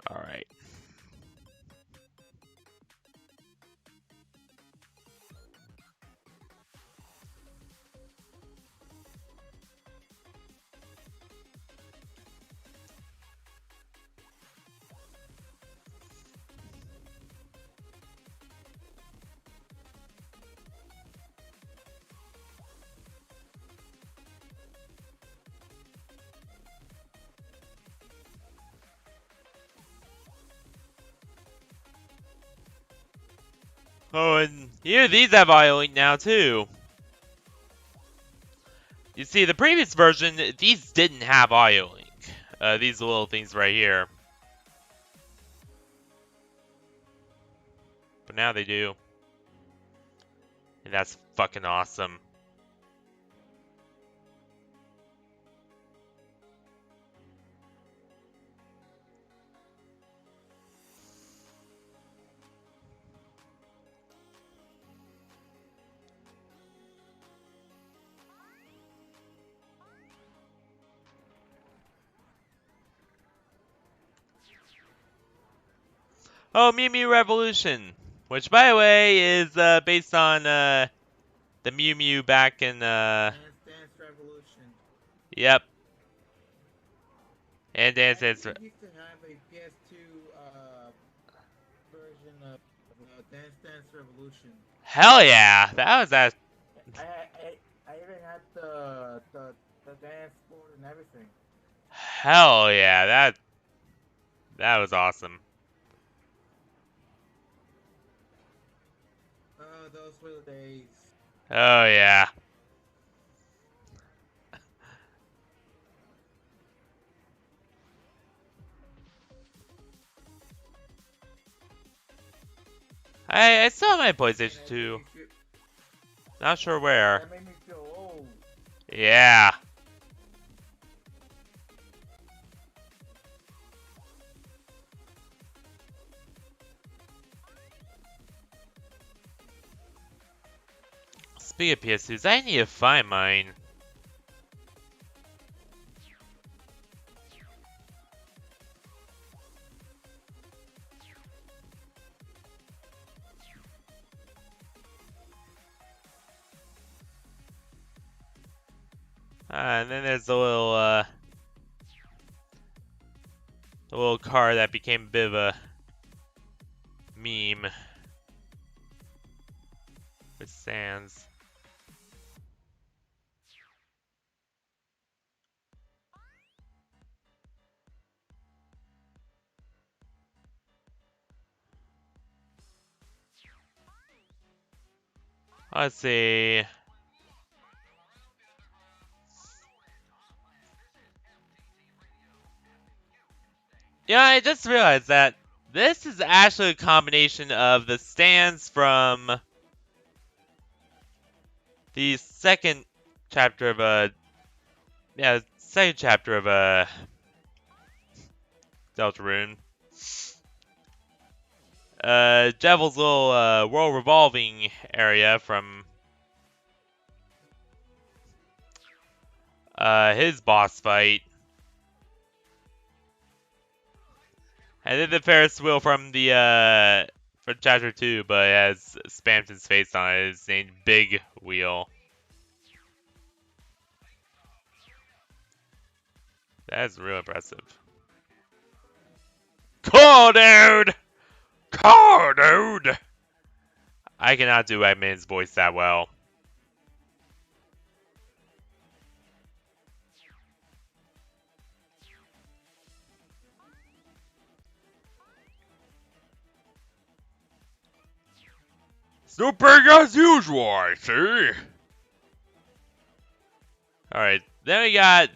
Alright. Oh, and here these have audio link now too. You see, the previous version, these didn't have audio link. These little things right here. But now they do. And that's fucking awesome. Oh, Mew Mew Revolution. Which, by the way, is based on the Mew Mew back in... Dance Revolution. Yep. And Dance I Dance... actually used to have a PS2 version of Dance Revolution. Hell yeah! That was that... I even had the dance board and everything. Hell yeah, that... That was awesome. Oh, those were the days. Oh yeah. I still have my Man, PlayStation that made 2. me feel. Not sure where. That made me feel old. Yeah. Speaking of PS2s, I need to find mine. And then there's the little car that became a bit of a meme with Sans. Let's see. Yeah, I just realized that this is actually a combination of the stands from the second chapter of second chapter of Deltarune. Devil's little world revolving area from his boss fight. And then the Ferris wheel from chapter 2, but it has Spamton's face on it. It's named Big Wheel. That's real impressive. Cool, dude! Cool, dude! I cannot do Eggman's voice that well. Still big as usual, I see. Alright, then we got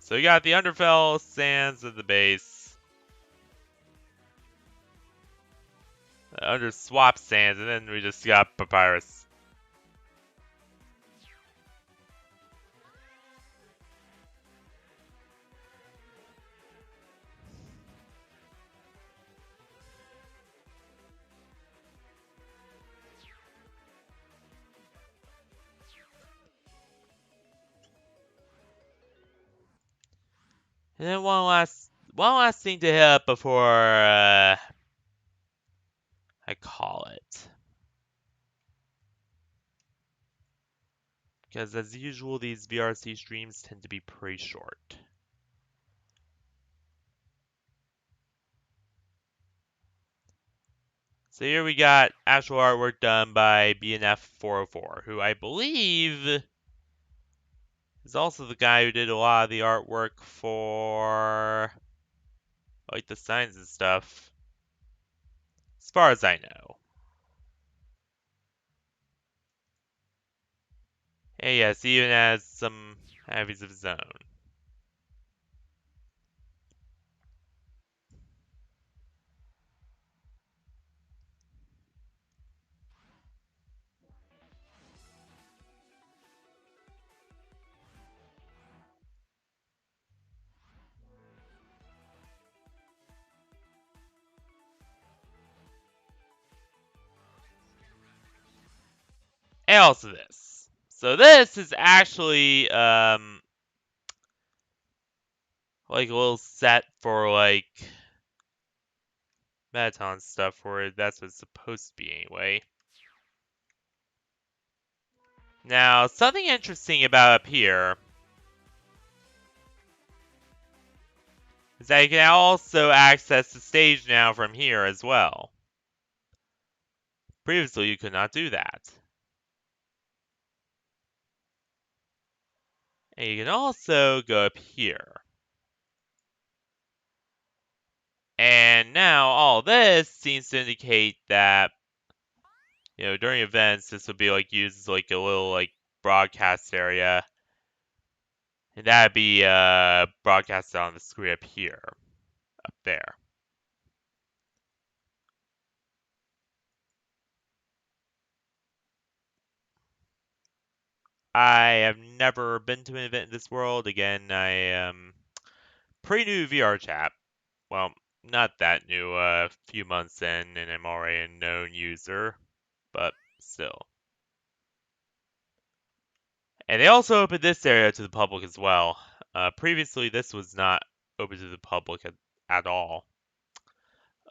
so we got the Underfell Sands at the base. Under Swap Sands, and then we just got Papyrus. And then one last thing to hit up before I call it. Because as usual, these VRC streams tend to be pretty short. So here we got actual artwork done by BNF 404, who I believe is also the guy who did a lot of the artwork for like the signs and stuff. As far as I know. And yes, he even has some heavies of his own. And also this. So this is actually like a little set for like Metaton stuff where that's what it's supposed to be anyway. Now, something interesting about up here is that you can also access the stage now from here as well. Previously, you could not do that. And you can also go up here. And now all this seems to indicate that, during events, this would be like used as like a little like broadcast area. And that'd be broadcasted on the screen up here, up there. I have never been to an event in this world. Again, I am pretty new to VRChat. Well, not that new, a few months in, and I'm already a known user, but still. And they also opened this area to the public as well. Previously, this was not open to the public at all.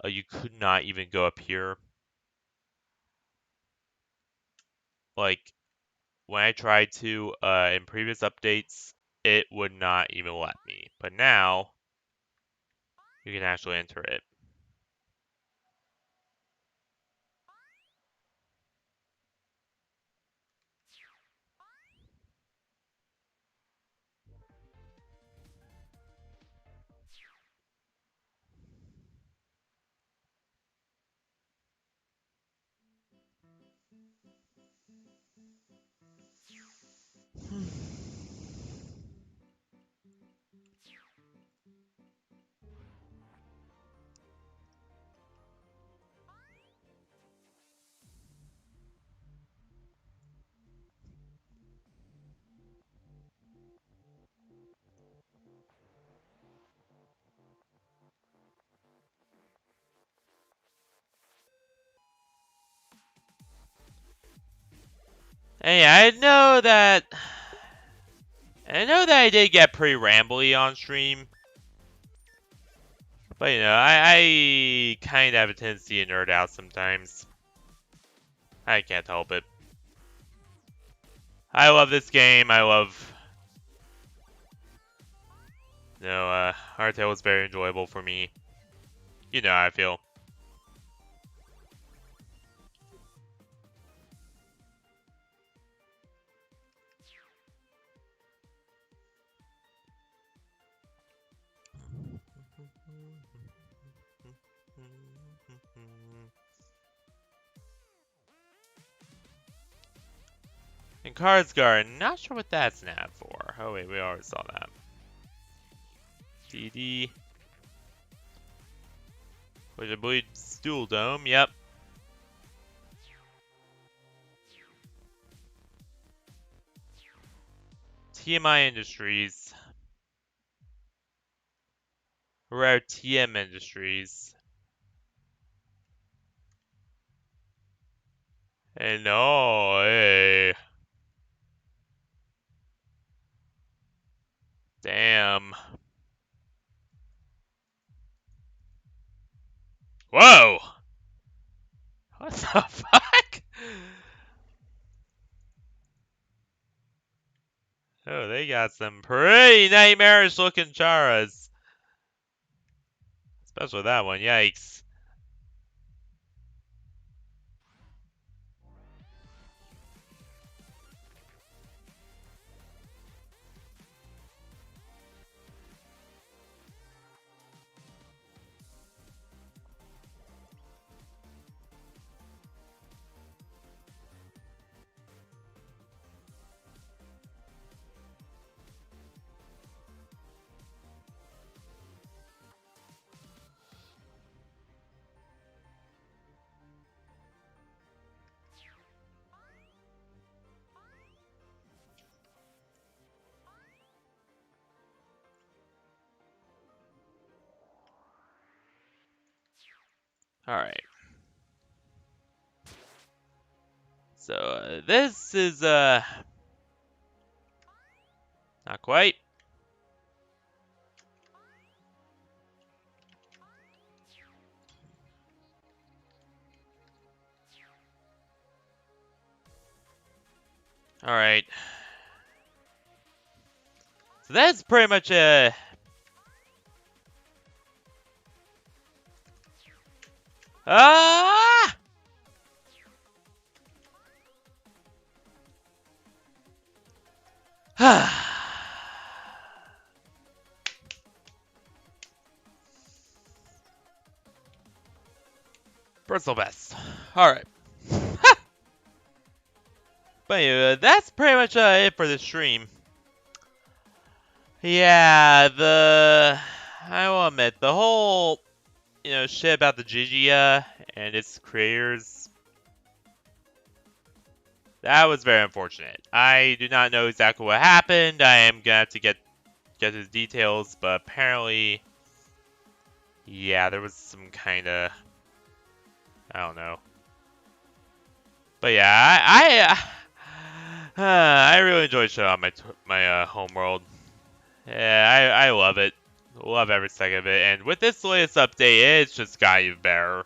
You could not even go up here. Like, when I tried to in previous updates, it would not even let me. But now, you can actually enter it. Hey, I know that I did get pretty rambly on stream, but I kind of have a tendency to nerd out sometimes. I can't help it. I love this game. I love, Undertale was very enjoyable for me. You know how I feel. And Carsguard, not sure what that's an ad for. Oh wait, we already saw that. DD. Which I believe is Dual Dome, yep. TMI Industries. Rare TM Industries. And no, hey. Damn. Whoa! What the fuck? Oh, they got some pretty nightmarish looking Charas. Especially that one, yikes. Alright. So, this is, not quite. Alright. So that's pretty much Ah! Personal best. Alright. But anyway, that's pretty much it for this stream. Yeah, I will admit, the whole, shit about the Gigia and its creators, that was very unfortunate. I do not know exactly what happened. I am gonna have to get his details, but apparently, yeah, there was some kind of, I don't know. But yeah, I really enjoyed showing on my home world. Yeah, I love it. Love every second of it. And with this latest update, it's just got even better.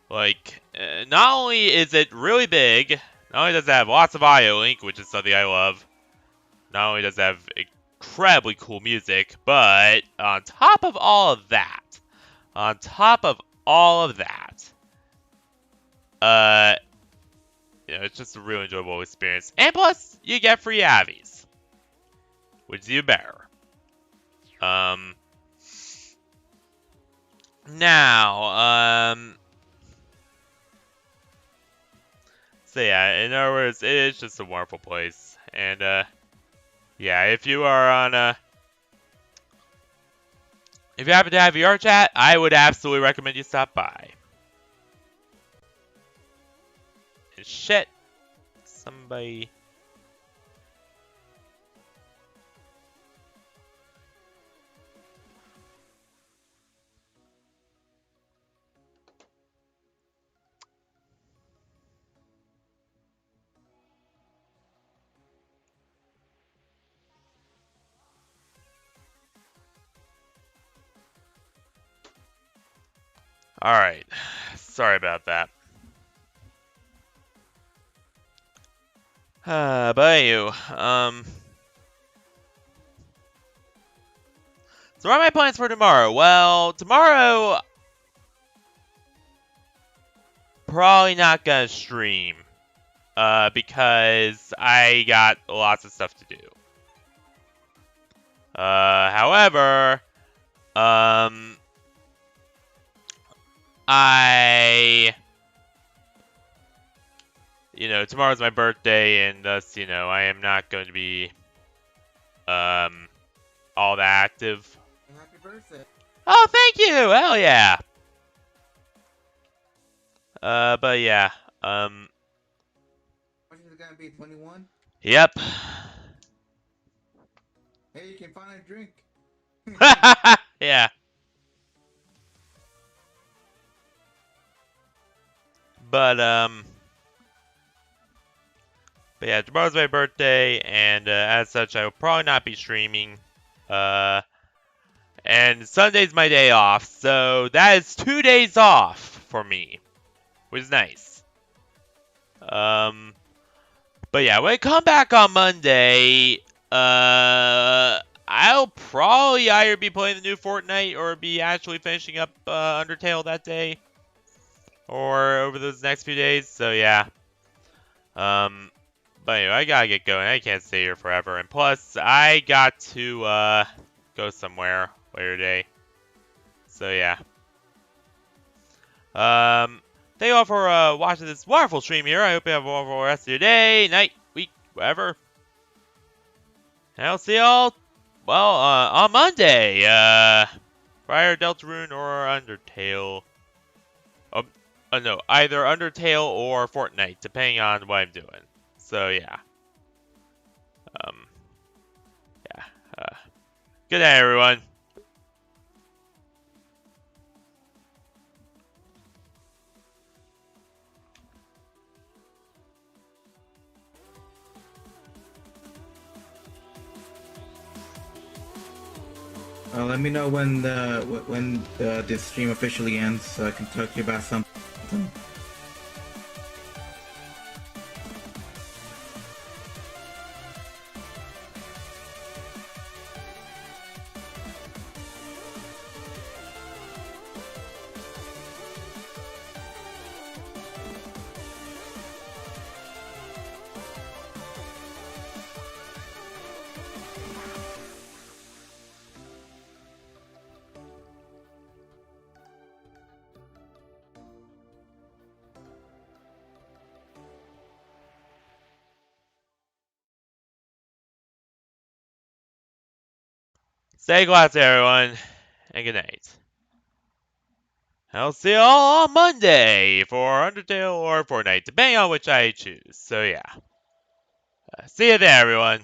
Like, not only is it really big, not only does it have lots of audio link, which is something I love, not only does it have incredibly cool music, but on top of all of that, uh, it's just a really enjoyable experience. And plus, you get free Avies, which is even better. Now, so yeah, in other words, it is just a wonderful place. And, yeah, if you happen to have VRChat, I would absolutely recommend you stop by. And shit, somebody... Alright, sorry about that. But anyway, so what are my plans for tomorrow? Well, tomorrow, probably not gonna stream, because I got lots of stuff to do. However, tomorrow's my birthday, and thus, I am not going to be, all that active. Happy birthday. Oh, thank you! Hell yeah! But yeah, When is it gonna be 21? yep. Hey, you can finally drink. Yeah. But, but yeah, tomorrow's my birthday, and as such, I will probably not be streaming. And Sunday's my day off, so that is 2 days off for me, which is nice. But yeah, when I come back on Monday, I'll probably either be playing the new Fortnite or be actually finishing up Undertale that day, or over those next few days. So yeah. But anyway, I gotta get going. I can't stay here forever. And plus, I got to go somewhere later today. So yeah. Thank you all for watching this wonderful stream here. I hope you have a wonderful rest of your day, night, week, whatever. And I'll see y'all, well, on Monday. For Deltarune or Undertale. No, either Undertale or Fortnite, depending on what I'm doing. So yeah. Yeah. Good night, everyone. Let me know when the stream officially ends, so I can talk to you about something. Stay classy, everyone, and good night. I'll see you all on Monday for Undertale or Fortnite, depending on which I choose. So yeah, see you there, everyone.